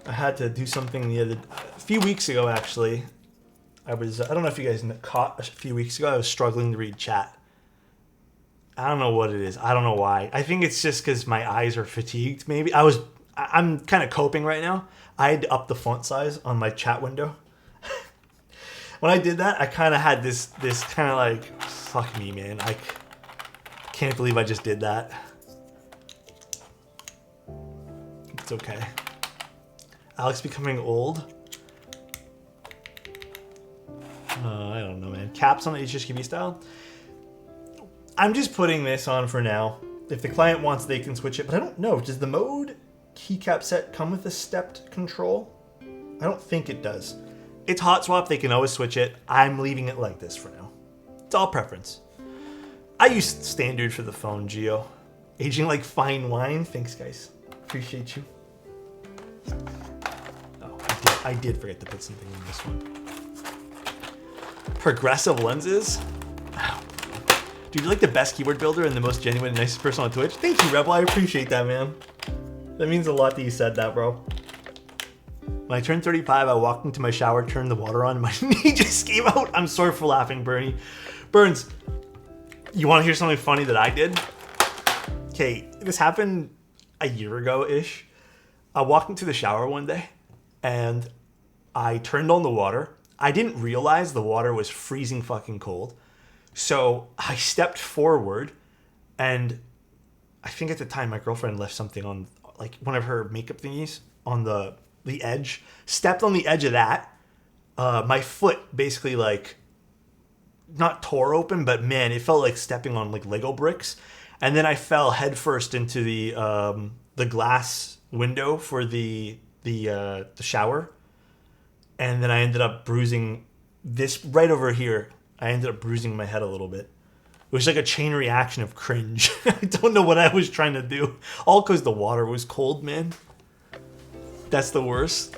I had to do something a few weeks ago, actually. I don't know if you guys caught a few weeks ago, I was struggling to read chat. I don't know what it is. I don't know why. I think it's just because my eyes are fatigued, maybe. I'm kind of coping right now. I had to up the font size on my chat window. When I did that, I kind of had this kind of like, fuck me, man. I Can't believe I just did that. It's okay. Alex becoming old. I don't know, man. Caps on the HHKB style. I'm just putting this on for now. If the client wants, they can switch it. But I don't know. Does the mode keycap set come with a stepped control? I don't think it does. It's hot swap. They can always switch it. I'm leaving it like this for now. It's all preference. I use standard for the phone, Geo. Aging like fine wine. Thanks, guys. Appreciate you. Oh, I did forget to put something in this one. Progressive lenses. Dude, you're like the best keyboard builder and the most genuine and nicest person on Twitch. Thank you, Rebel. I appreciate that, man. That means a lot that you said that, bro. When I turned 35, I walked into my shower, turned the water on, and my knee just came out. I'm sorry for laughing, Bernie. Burns, you want to hear something funny that I did? Okay, this happened a year ago-ish. I walked into the shower one day, and I turned on the water. I didn't realize the water was freezing fucking cold. So I stepped forward, and I think at the time my girlfriend left something on, like, one of her makeup thingies on the edge. Stepped on the edge of that. My foot basically, like, not tore open, but man, it felt like stepping on, like, Lego bricks. And then I fell headfirst into the glass window for the shower. And then I ended up bruising this right over here. I ended up bruising my head a little bit. It was like a chain reaction of cringe. I don't know what I was trying to do. All because the water was cold, man. That's the worst.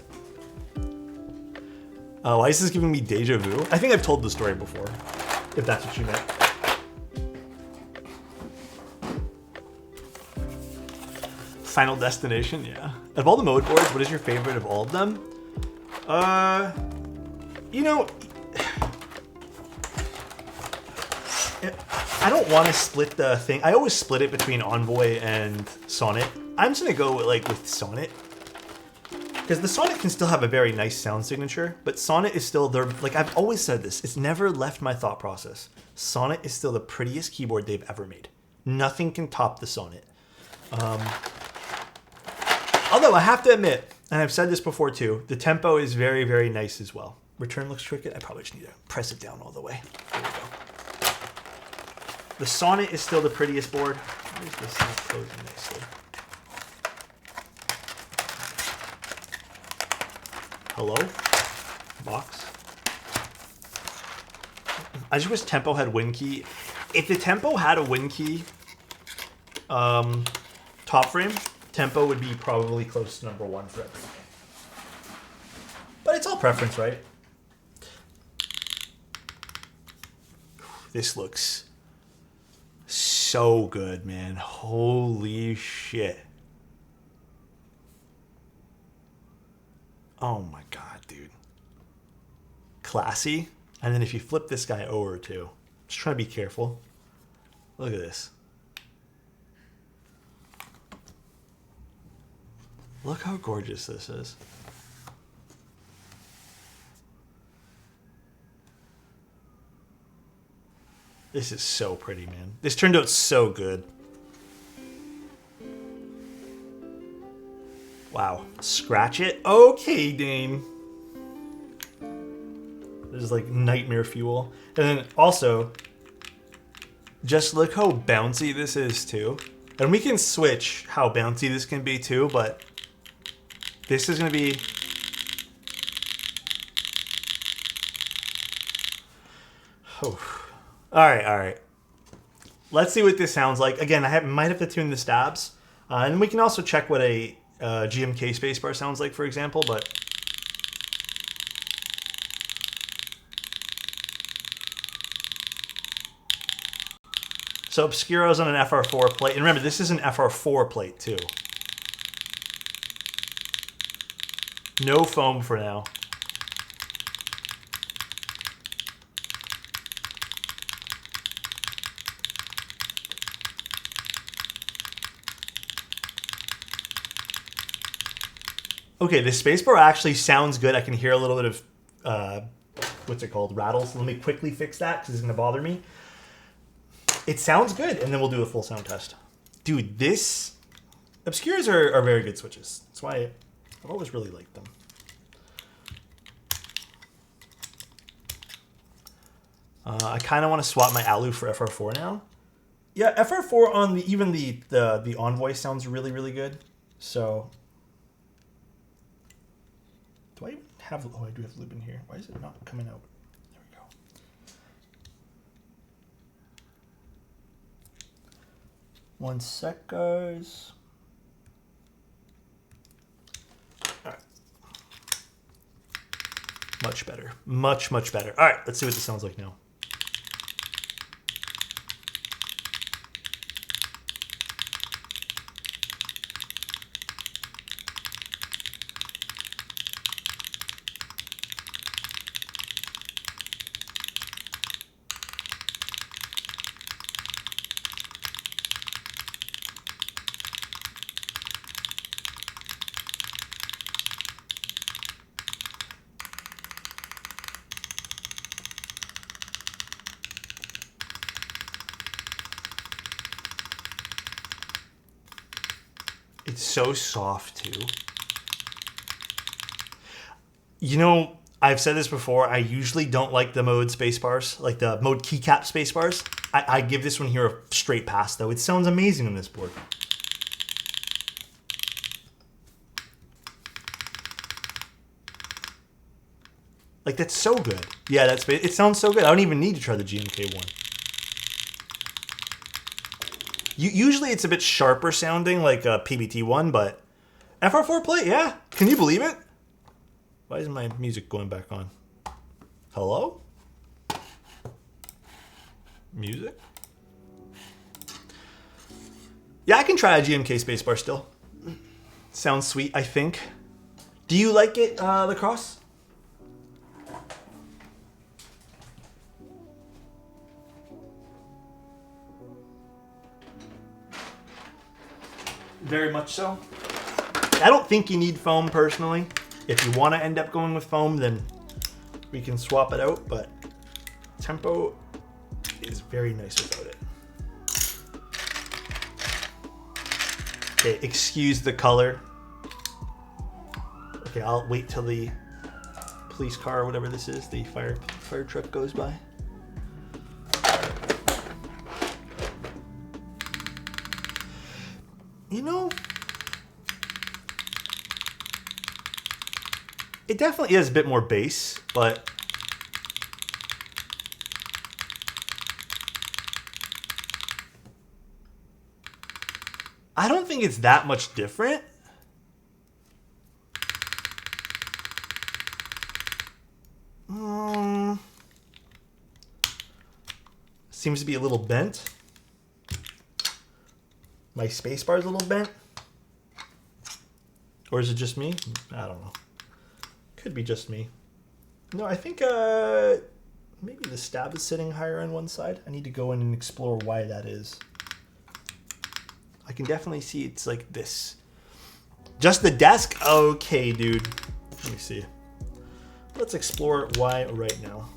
Why is this giving me deja vu? I think I've told the story before, if that's what you meant. Final Destination, yeah. Of all the mode boards, what is your favorite of all of them? You know, I don't want to split the thing. I always split it between Envoy and Sonnet. I'm just gonna go with Sonnet, because the Sonnet can still have a very nice sound signature, but Sonnet is still there. Like I've always said this, it's never left my thought process. Sonnet is still the prettiest keyboard they've ever made. Nothing can top the Sonnet. Although I have to admit, and I've said this before too, the tempo is very, very nice as well. Return looks crooked. I probably just need to press it down all the way. There we go. The Sonnet is still the prettiest board. Why is this not closing nicely? Hello? Box? I just wish Tempo had WinKey. If the Tempo had a WinKey top frame, Tempo would be probably close to number one for everything. But it's all preference, right? This looks so good, man. Holy shit. Oh my god, dude. Classy. And then if you flip this guy over too, just try to be careful. Look at this. Look how gorgeous this is. This is so pretty, man. This turned out so good. Wow. Scratch it? Okay, Dane. This is like nightmare fuel. And then also, just look how bouncy this is too. And we can switch how bouncy this can be too, but this is going to be... Oh. All right. Let's see what this sounds like. Again, might have to tune the stabs. And we can also check what a GMK spacebar sounds like, for example, but... So Obscuro's on an FR4 plate. And remember, this is an FR4 plate, too. No foam for now. Okay, the spacebar actually sounds good. I can hear a little bit of, what's it called, rattles. Let me quickly fix that because it's going to bother me. It sounds good, and then we'll do a full sound test. Dude, this... Obscures are very good switches. That's why I've always really liked them. I kind of want to swap my Alu for FR4 now. Yeah, FR4 on the Envoy sounds really, really good. So... Do I even have... Oh, I do have lube in here. Why is it not coming out? There we go. One sec, guys. All right. Much better. Much, much better. All right, let's see what this sounds like now. It's so soft too. You know, I've said this before, I usually don't like the mode spacebars, like the mode keycap spacebars. I give this one here a straight pass though. It sounds amazing on this board. Like that's so good. Yeah, it sounds so good. I don't even need to try the GMK one. Usually it's a bit sharper sounding, like a PBT1, but FR4 play, yeah. Can you believe it? Why isn't my music going back on? Hello? Music? Yeah, I can try a GMK spacebar still. Sounds sweet, I think. Do you like it, Lacrosse? Very much so. I don't think you need foam personally. If you want to end up going with foam, then we can swap it out, but tempo is very nice without it. Okay, excuse the color. Okay, I'll wait till the police car or whatever this is, the fire truck goes by. You know, it definitely is a bit more bass, but I don't think it's that much different. Seems to be a little bent. My spacebar is a little bent. Or is it just me? I don't know. Could be just me. No, I think maybe the stab is sitting higher on one side. I need to go in and explore why that is. I can definitely see it's like this. Just the desk? Okay, dude. Let me see. Let's explore why right now.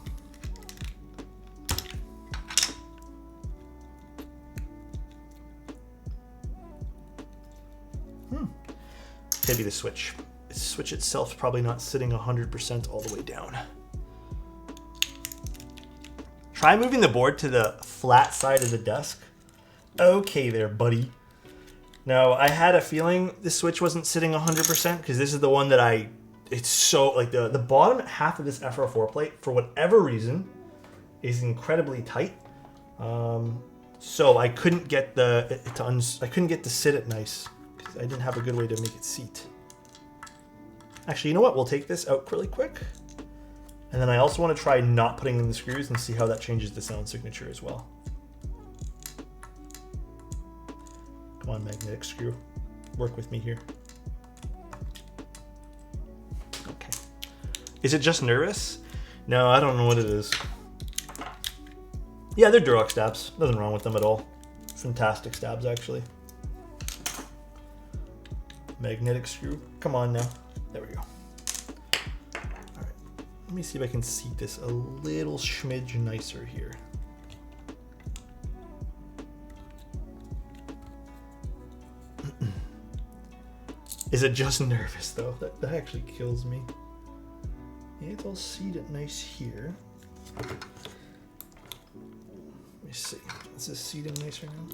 Maybe the switch. The switch itself probably not sitting 100% all the way down. Try moving the board to the flat side of the desk. Okay there, buddy. Now, I had a feeling the switch wasn't sitting 100% because this is the one that it's so, like the bottom half of this FR4 plate, for whatever reason, is incredibly tight. So I couldn't get I couldn't get to sit it nice. I didn't have a good way to make it seat. Actually, you know what? We'll take this out really quick. And then I also want to try not putting in the screws and see how that changes the sound signature as well. Come on, magnetic screw. Work with me here. Okay. Is it just nervous? No, I don't know what it is. Yeah, they're Durox stabs. Nothing wrong with them at all. Fantastic stabs, actually. Magnetic screw. Come on now. There we go. All right. Let me see if I can seat this a little smidge nicer here. Is it just nervous though? That actually kills me. Yeah, it's all seated nice here. Let me see. Is this seating nice right now?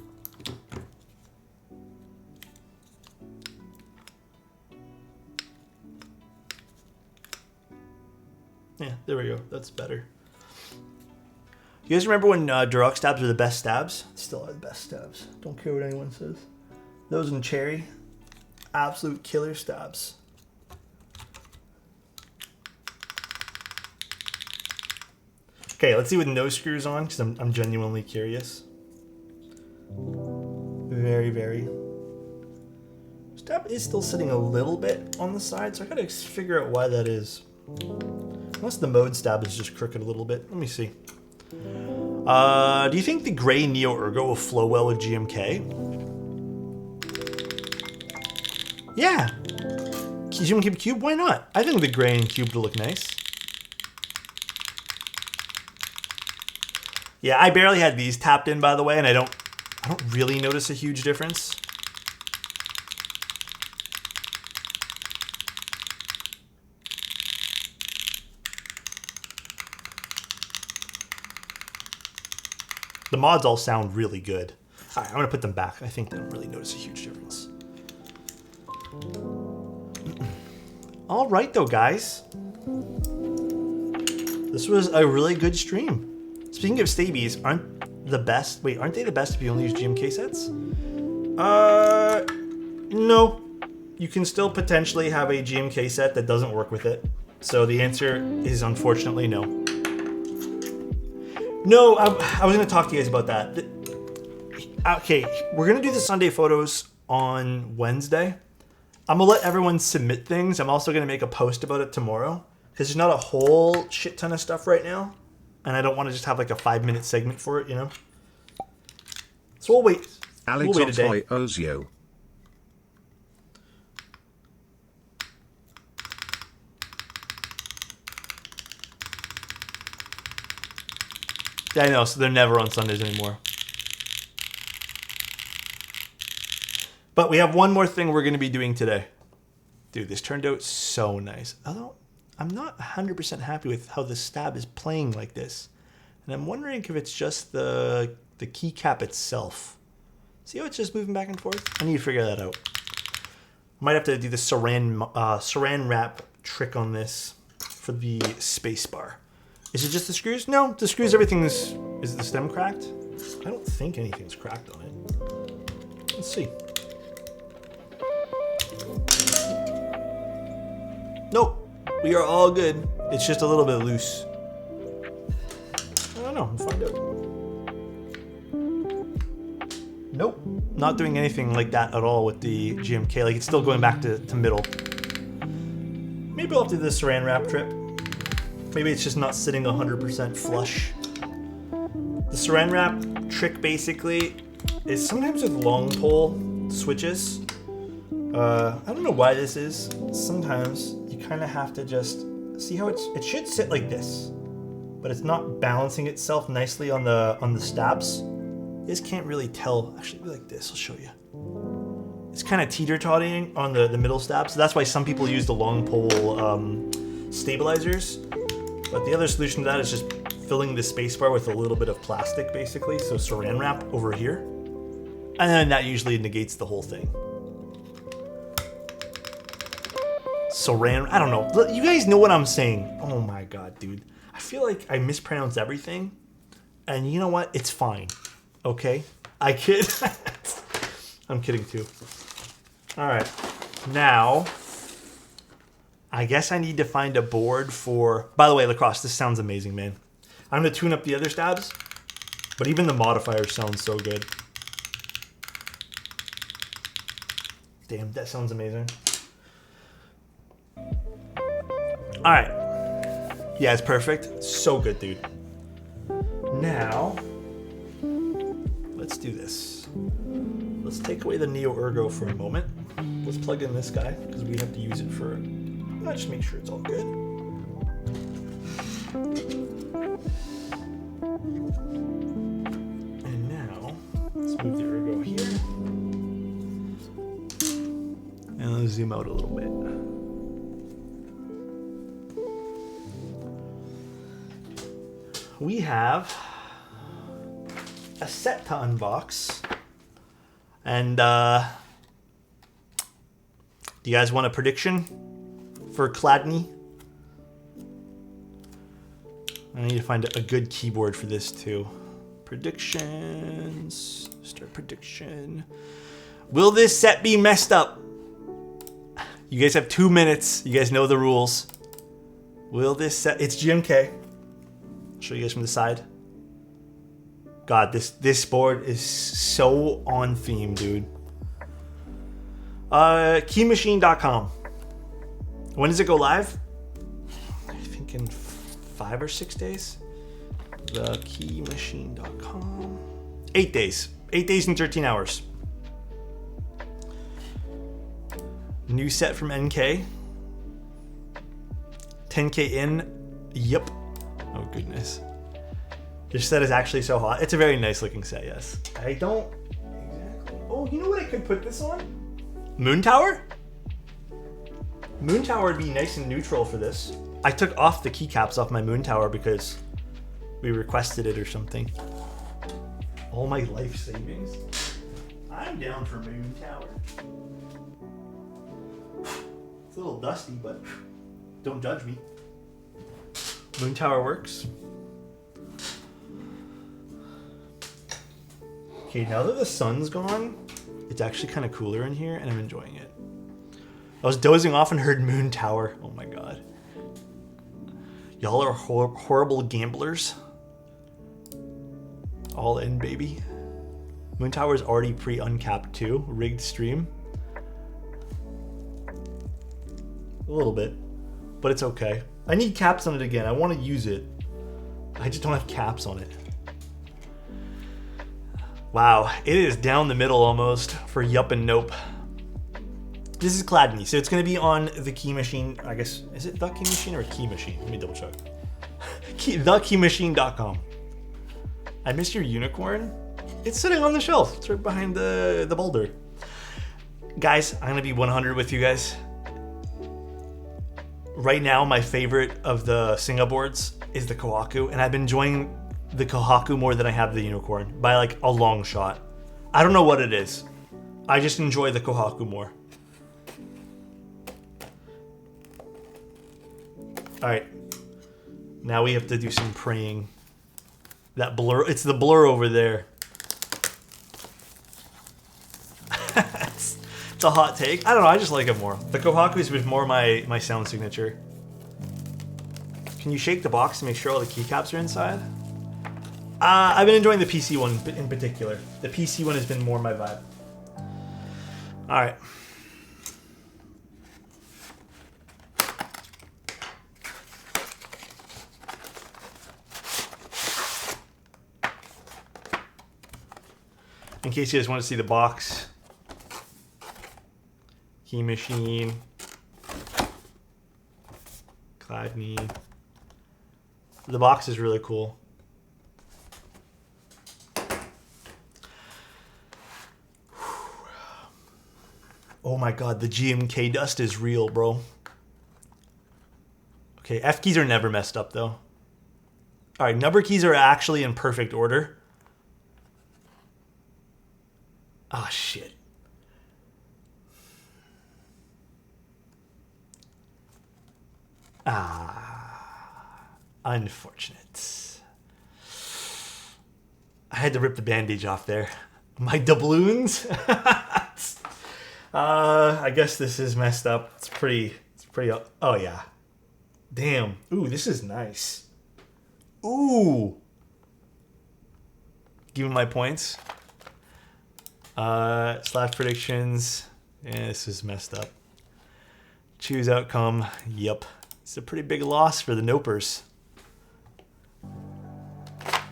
Yeah, there we go. That's better. You guys remember when Duroc stabs were the best stabs? Still are the best stabs. Don't care what anyone says. Those in cherry, absolute killer stabs. Okay, let's see with no screws on, because I'm genuinely curious. Very, very. Stab is still sitting a little bit on the side, so I gotta figure out why that is. Unless the mode stab is just crooked a little bit. Let me see. Do you think the gray Neo Ergo will flow well with GMK? Yeah. GMK Cube, why not? I think the gray and cube will look nice. Yeah, I barely had these tapped in, by the way, and I don't really notice a huge difference. The mods all sound really good. All right, I'm gonna put them back. I think they don't really notice a huge difference. All right, though, guys. This was a really good stream. Speaking of stabies, aren't the best? Wait, aren't they the best if you only use GMK sets? No. You can still potentially have a GMK set that doesn't work with it. So the answer is unfortunately no. No, I was going to talk to you guys about that. Okay, we're going to do the Sunday photos on Wednesday. I'm going to let everyone submit things. I'm also going to make a post about it tomorrow. Because there's not a whole shit ton of stuff right now. And I don't want to just have like a 5-minute segment for it, you know? So we'll wait. We'll wait a day. Ozio. Yeah, I know, so they're never on Sundays anymore. But we have one more thing we're going to be doing today. Dude, this turned out so nice. Although, I'm not 100% happy with how the stab is playing like this. And I'm wondering if it's just the keycap itself. See how it's just moving back and forth? I need to figure that out. Might have to do the saran wrap trick on this for the spacebar. Is it just the screws? No, the screws, everything is the stem cracked? I don't think anything's cracked on it. Let's see. Nope, we are all good. It's just a little bit loose. I don't know, we'll find out. Nope, not doing anything like that at all with the GMK. Like, it's still going back to middle. Maybe I'll have to do the saran wrap trip. Maybe it's just not sitting 100% flush. The saran wrap trick basically is sometimes with long pole switches. I don't know why this is. Sometimes you kind of have to just see how it should sit like this, but it's not balancing itself nicely on the stabs. You just can't really tell. Actually, be like this. I'll show you. It's kind of teeter-tottering on the middle stab, so that's why some people use the long pole stabilizers. But the other solution to that is just filling the spacebar with a little bit of plastic, basically. So saran wrap over here. And then that usually negates the whole thing. Saran, I don't know. You guys know what I'm saying. Oh my god, dude. I feel like I mispronounce everything. And you know what? It's fine. Okay? I kid. I'm kidding too. Alright. Now, I guess I need to find a board for... By the way, Lacrosse, this sounds amazing, man. I'm going to tune up the other stabs, but even the modifiers sound so good. Damn, that sounds amazing. Alright. Yeah, it's perfect. So good, dude. Now, let's do this. Let's take away the Neo Ergo for a moment. Let's plug in this guy, because we have to use it for... Let's just make sure it's all good. And now, let's move the Ergo here. And let's zoom zoom out a little bit. We have a set to unbox. And do you guys want a prediction for Clad Me? I need to find a good keyboard for this too. Predictions. Start prediction. Will this set be messed up? You guys have 2 minutes. You guys know the rules. Will this set... It's GMK. I'll show you guys from the side. God, this board is so on theme, dude. Keymachine.com. When does it go live? I think in 5 or 6 days. Keymachine.com. 8 days. 8 days and 13 hours. New set from NK. 10K in. Yep. Oh, goodness. Your set is actually so hot. It's a very nice looking set, yes. I don't exactly... Oh, you know what I could put this on? Moon Tower? Moon Tower would be nice and neutral for this. I took off the keycaps off my Moon Tower because we requested it or something. All my life savings. I'm down for Moon Tower. It's a little dusty, but don't judge me. Moon Tower works. Okay, now that the sun's gone, it's actually kind of cooler in here and I'm enjoying it. I was dozing off and heard Moon Tower. Oh my god. Y'all are horrible gamblers. All in, baby. Moon Tower is already pre-uncapped too. Rigged stream. A little bit, but it's okay. I need caps on it again. I want to use it. I just don't have caps on it. Wow, it is down the middle almost for Yup and Nope. This is Clad Me, so it's going to be on the Key Machine. I guess, is it the Key Machine or Key Machine? Let me double check. Thekeymachine.com. I missed your unicorn. It's sitting on the shelf. It's right behind the boulder. Guys, I'm going to be 100 with you guys. Right now, my favorite of the Singa boards is the Kohaku, and I've been enjoying the Kohaku more than I have the unicorn by like a long shot. I don't know what it is. I just enjoy the Kohaku more. All right, now we have to do some praying. That blur, it's the blur over there. It's a hot take. I don't know, I just like it more. The Kohaku's was more my sound signature. Can you shake the box to make sure all the keycaps are inside? I've been enjoying the PC one in particular. The PC one has been more my vibe. All right. In case you guys want to see the box. Key Machine. Clad Me. The box is really cool. Oh my god, the GMK dust is real, bro. Okay, F keys are never messed up though. Alright, number keys are actually in perfect order. Oh shit. Unfortunate. I had to rip the bandage off there. My doubloons? I guess this is messed up. It's pretty, oh yeah. Damn. Ooh, this is nice. Ooh. Give me my points. Slash predictions. Yeah, this is messed up. Choose outcome. Yep. It's a pretty big loss for the Nopers.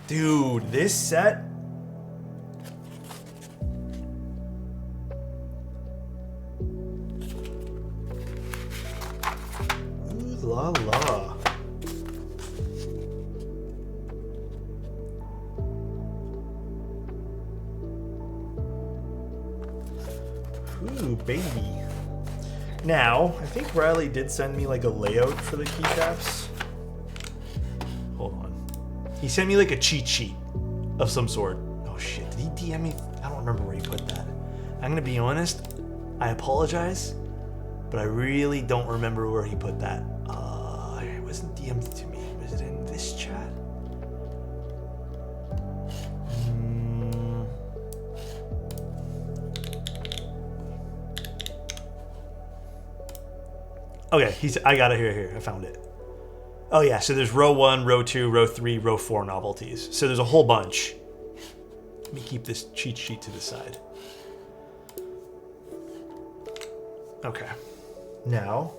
Dude, this set. Ooh la la. Ooh, baby. Now, I think Riley did send me like a layout for the keycaps. Hold on. He sent me like a cheat sheet of some sort. Oh shit, did he DM me? I don't remember where he put that. I'm gonna be honest, I apologize, but I really don't remember where he put that. It wasn't DM'd to me. Was it in this chat? Okay, I got it here. I found it. Oh yeah, so there's row 1, row 2, row 3, row 4 novelties. So there's a whole bunch. Let me keep this cheat sheet to the side. Okay. Now,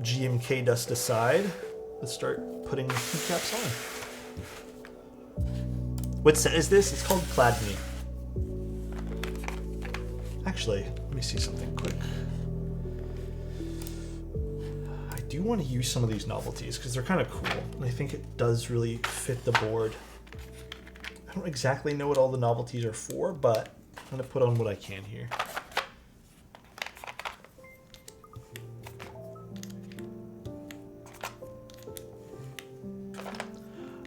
GMK dust aside, let's start putting the keycaps on. What set is this? It's called Clad Me. Actually, let me see something quick. I do want to use some of these novelties because they're kind of cool, and I think it does really fit the board. I don't exactly know what all the novelties are for, but I'm going to put on what I can here.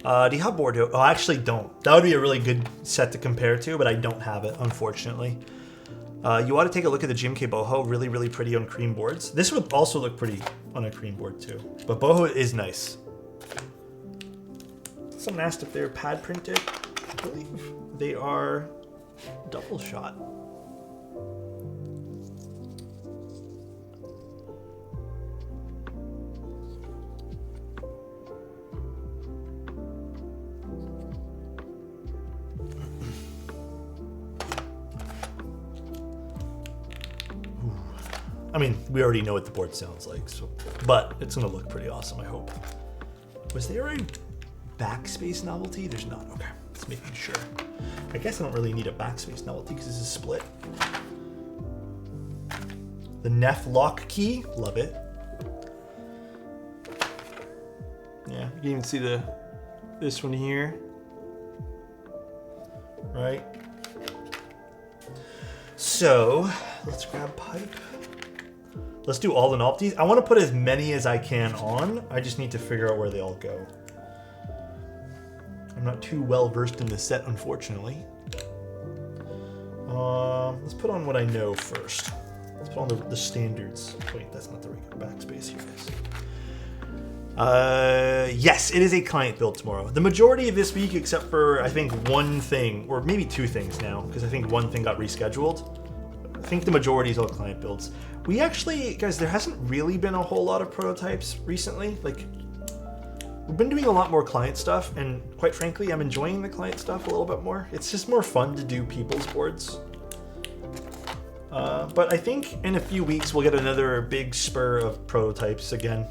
Do you have Bordeaux? Oh, I actually don't. That would be a really good set to compare to, but I don't have it, unfortunately. You ought to take a look at the GMK boho. Really, really pretty on cream boards. This would also look pretty on a cream board too. But boho is nice. Someone asked if they're pad printed. I believe they are double shot. I mean, we already know what the board sounds like, so, but it's gonna look pretty awesome, I hope. Was there a backspace novelty? There's not. Okay, just making sure. I guess I don't really need a backspace novelty because this is split. The Neff lock key, love it. Yeah, you can even see this one here, right? So let's grab pipe. Let's do all the novelties. I want to put as many as I can on. I just need to figure out where they all go. I'm not too well versed in this set, unfortunately. Let's put on what I know first. Let's put on the standards. Wait, that's not the regular backspace. Here it is. Yes, it is a client build tomorrow. The majority of this week, except for I think one thing, or maybe two things now, because I think one thing got rescheduled. I think the majority is all client builds. We actually, guys, there hasn't really been a whole lot of prototypes recently. Like, we've been doing a lot more client stuff, and quite frankly, I'm enjoying the client stuff a little bit more. It's just more fun to do people's boards. But I think in a few weeks we'll get another big spur of prototypes again.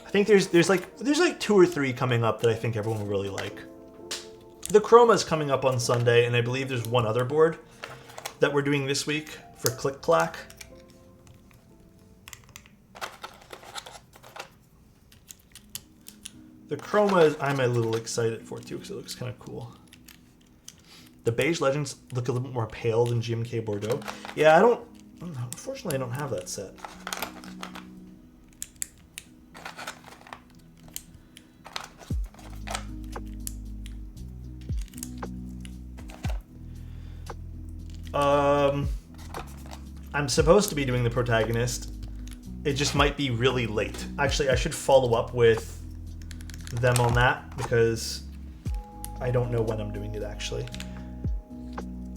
I think there's like 2 or 3 coming up that I think everyone will really like. The Chroma's coming up on Sunday, and I believe there's one other board that we're doing this week for Click Clack. The Chroma I'm a little excited for too because it looks kind of cool. The Beige Legends look a little bit more pale than GMK Bordeaux. Yeah, I don't know. Unfortunately, I don't have that set. I'm supposed to be doing the protagonist. It just might be really late. Actually, I should follow up with them on that because I don't know when I'm doing it actually.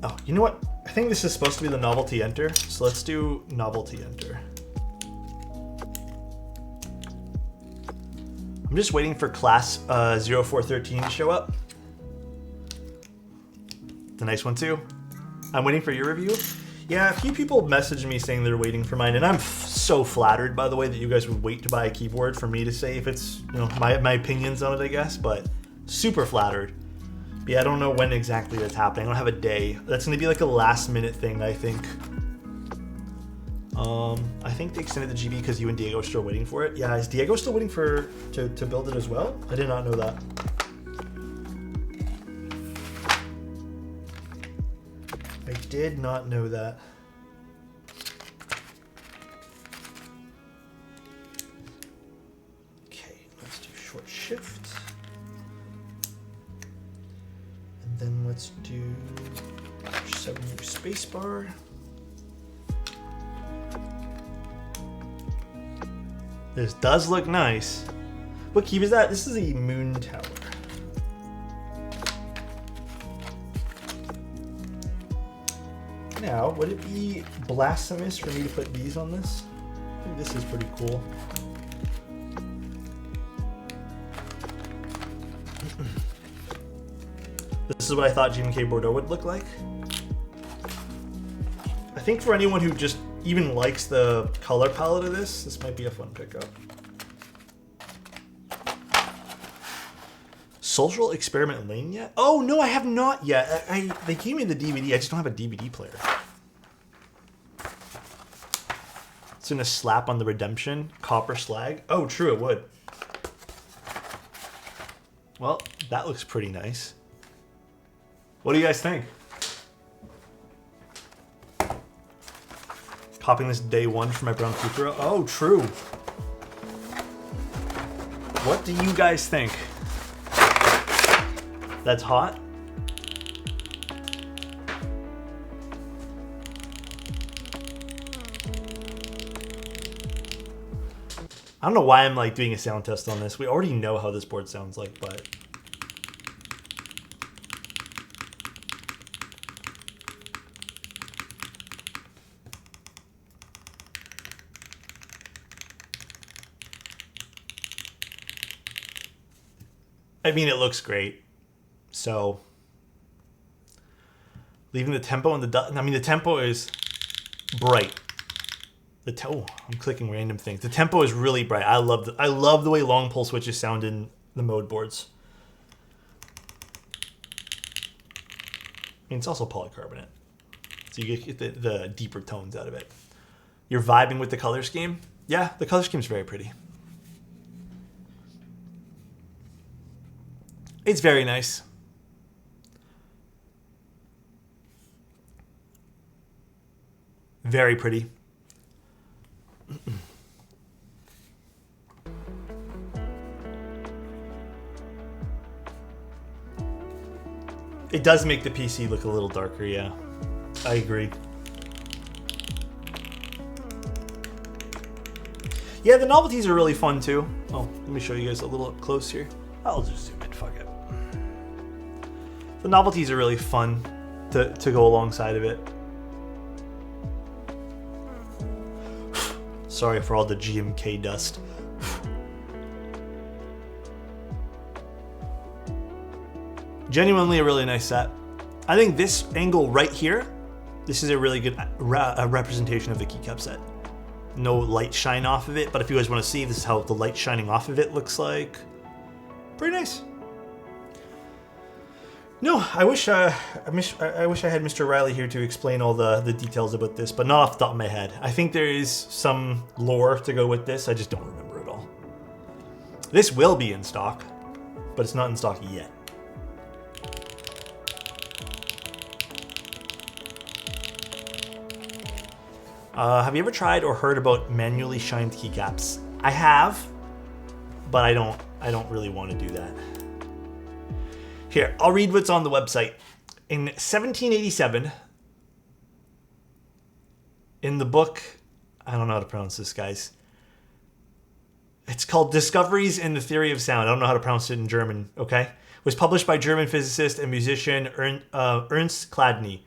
Oh, you know what? I think this is supposed to be the novelty enter. So let's do novelty enter. I'm just waiting for class 0413 to show up. It's a nice one too. I'm waiting for your review. Yeah, a few people messaged me saying they're waiting for mine, and I'm so flattered, by the way, that you guys would wait to buy a keyboard for me to say if it's, you know, my opinions on it, I guess, but super flattered. But yeah, I don't know when exactly that's happening. I don't have a day. That's going to be like a last minute thing, I think. I think they extended the GB because you and Diego are still waiting for it. Yeah, is Diego still waiting to build it as well? I did not know that. I did not know that. short shift. And then let's do 7 spacebar. This does look nice. What keep is that? This is a moon tower. Now, would it be blasphemous for me to put these on this? I think this is pretty cool. This is what I thought GMK Bordeaux would look like. I think for anyone who just even likes the color palette of this, this might be a fun pickup. Social Experiment Lane yet? Oh no, I have not yet. They gave me the DVD. I just don't have a DVD player. It's gonna slap on the Redemption Copper Slag. Oh, true, it would. Well, that looks pretty nice. What do you guys think? Copying this day one for my brown Cupra. Oh, true. What do you guys think? That's hot. I don't know why I'm like doing a sound test on this. We already know how this board sounds like, but I mean, it looks great. So leaving the tempo and the tempo is bright. I'm clicking random things. The tempo is really bright. I love the way long pull switches sound in the mode boards. I mean, it's also polycarbonate, so you get the deeper tones out of it. You're vibing with the color scheme. Yeah, the color scheme is very pretty. It's very nice. Very pretty. It does make the PC look a little darker, yeah. I agree. Yeah, the novelties are really fun too. Oh, let me show you guys a little up close here. I'll just zoom in, fuck it. The novelties are really fun to go alongside of it. Sorry for all the GMK dust. Genuinely a really nice set. I think this angle right here, this is a really good representation of the keycap set. No light shine off of it, but if you guys want to see, this is how the light shining off of it looks like. Pretty nice. No, I wish I had Mr. Riley here to explain all the details about this, but not off the top of my head. I think there is some lore to go with this. I just don't remember it all. This will be in stock, but it's not in stock yet. Have you ever tried or heard about manually shined keycaps? I have, but I don't really want to do that. Here, I'll read what's on the website. In 1787, in the book, I don't know how to pronounce this, guys. It's called Discoveries in the Theory of Sound. I don't know how to pronounce it in German, okay? It was published by German physicist and musician Ernst Clad Me.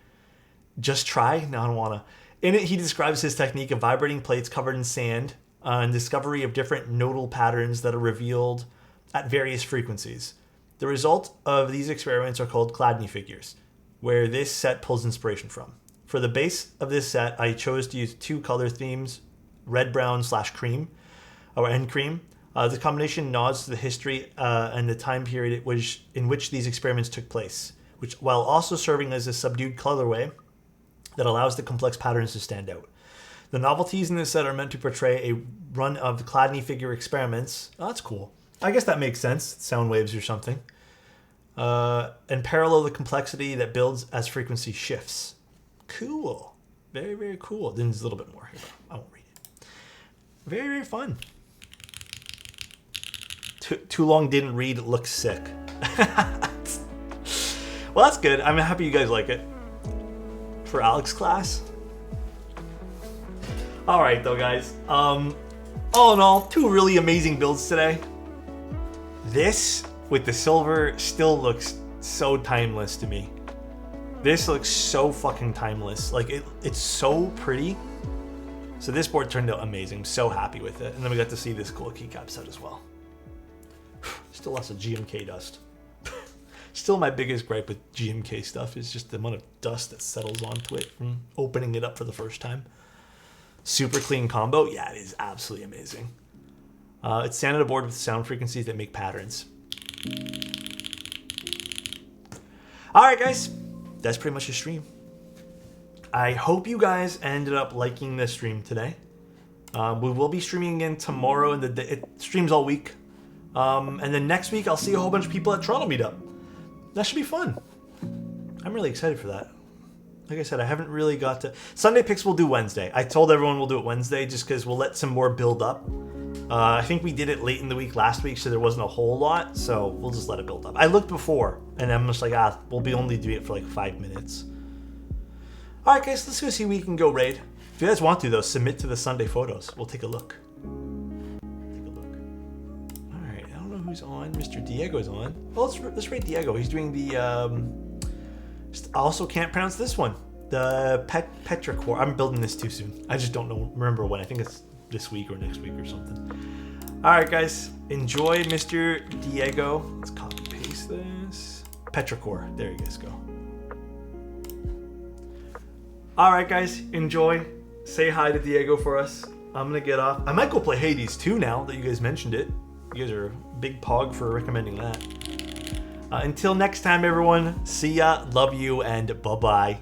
Just try? No, I don't want to. In it, he describes his technique of vibrating plates covered in sand and discovery of different nodal patterns that are revealed at various frequencies. The result of these experiments are called Clad Me figures, where this set pulls inspiration from. For the base of this set, I chose to use 2 color themes, red, brown / cream, and cream. The combination nods to the history and the time period in which these experiments took place, while also serving as a subdued colorway that allows the complex patterns to stand out. The novelties in this set are meant to portray a run of the Clad Me figure experiments. Oh, that's cool. I guess that makes sense. Sound waves or something. And parallel the complexity that builds as frequency shifts. Cool. Very, very cool. Then there's a little bit more here, but I won't read it. Very, very fun. too long didn't read, looks sick. Well, that's good. I'm happy you guys like it. For Alex class. All right, though, guys. All in all, 2 really amazing builds today. This with the silver still looks so timeless to me. This looks so fucking timeless. Like it's so pretty. So this board turned out amazing. I'm so happy with it. And then we got to see this cool keycap set as well. Still lots of GMK dust. Still my biggest gripe with GMK stuff is just the amount of dust that settles onto it from opening it up for the first time. Super clean combo. Yeah, it is absolutely amazing. It's standard board with sound frequencies that make patterns. All right, guys. That's pretty much the stream. I hope you guys ended up liking this stream today. We will be streaming again tomorrow, and it streams all week. And then next week, I'll see a whole bunch of people at Toronto Meetup. That should be fun. I'm really excited for that. Like I said, I haven't really got to... Sunday picks we'll do Wednesday. I told everyone we'll do it Wednesday just because we'll let some more build up. I think we did it late in the week last week, so there wasn't a whole lot. So we'll just let it build up. I looked before, and I'm just like, we'll be only doing it for like 5 minutes. All right, guys, let's go see if we can go raid. If you guys want to, though, submit to the Sunday photos. We'll take a look. All right, I don't know who's on. Mr. Diego's on. Well, let's raid Diego. He's doing the... I also can't pronounce this one. The Petrichor. I'm building this too soon. I just don't remember when. I think it's this week or next week or something. All right, guys. Enjoy Mr. Diego. Let's copy paste this. Petrichor. There you guys go. All right, guys. Enjoy. Say hi to Diego for us. I'm going to get off. I might go play Hades too now that you guys mentioned it. You guys are a big pog for recommending that. Until next time, everyone. See ya. Love you and bye-bye.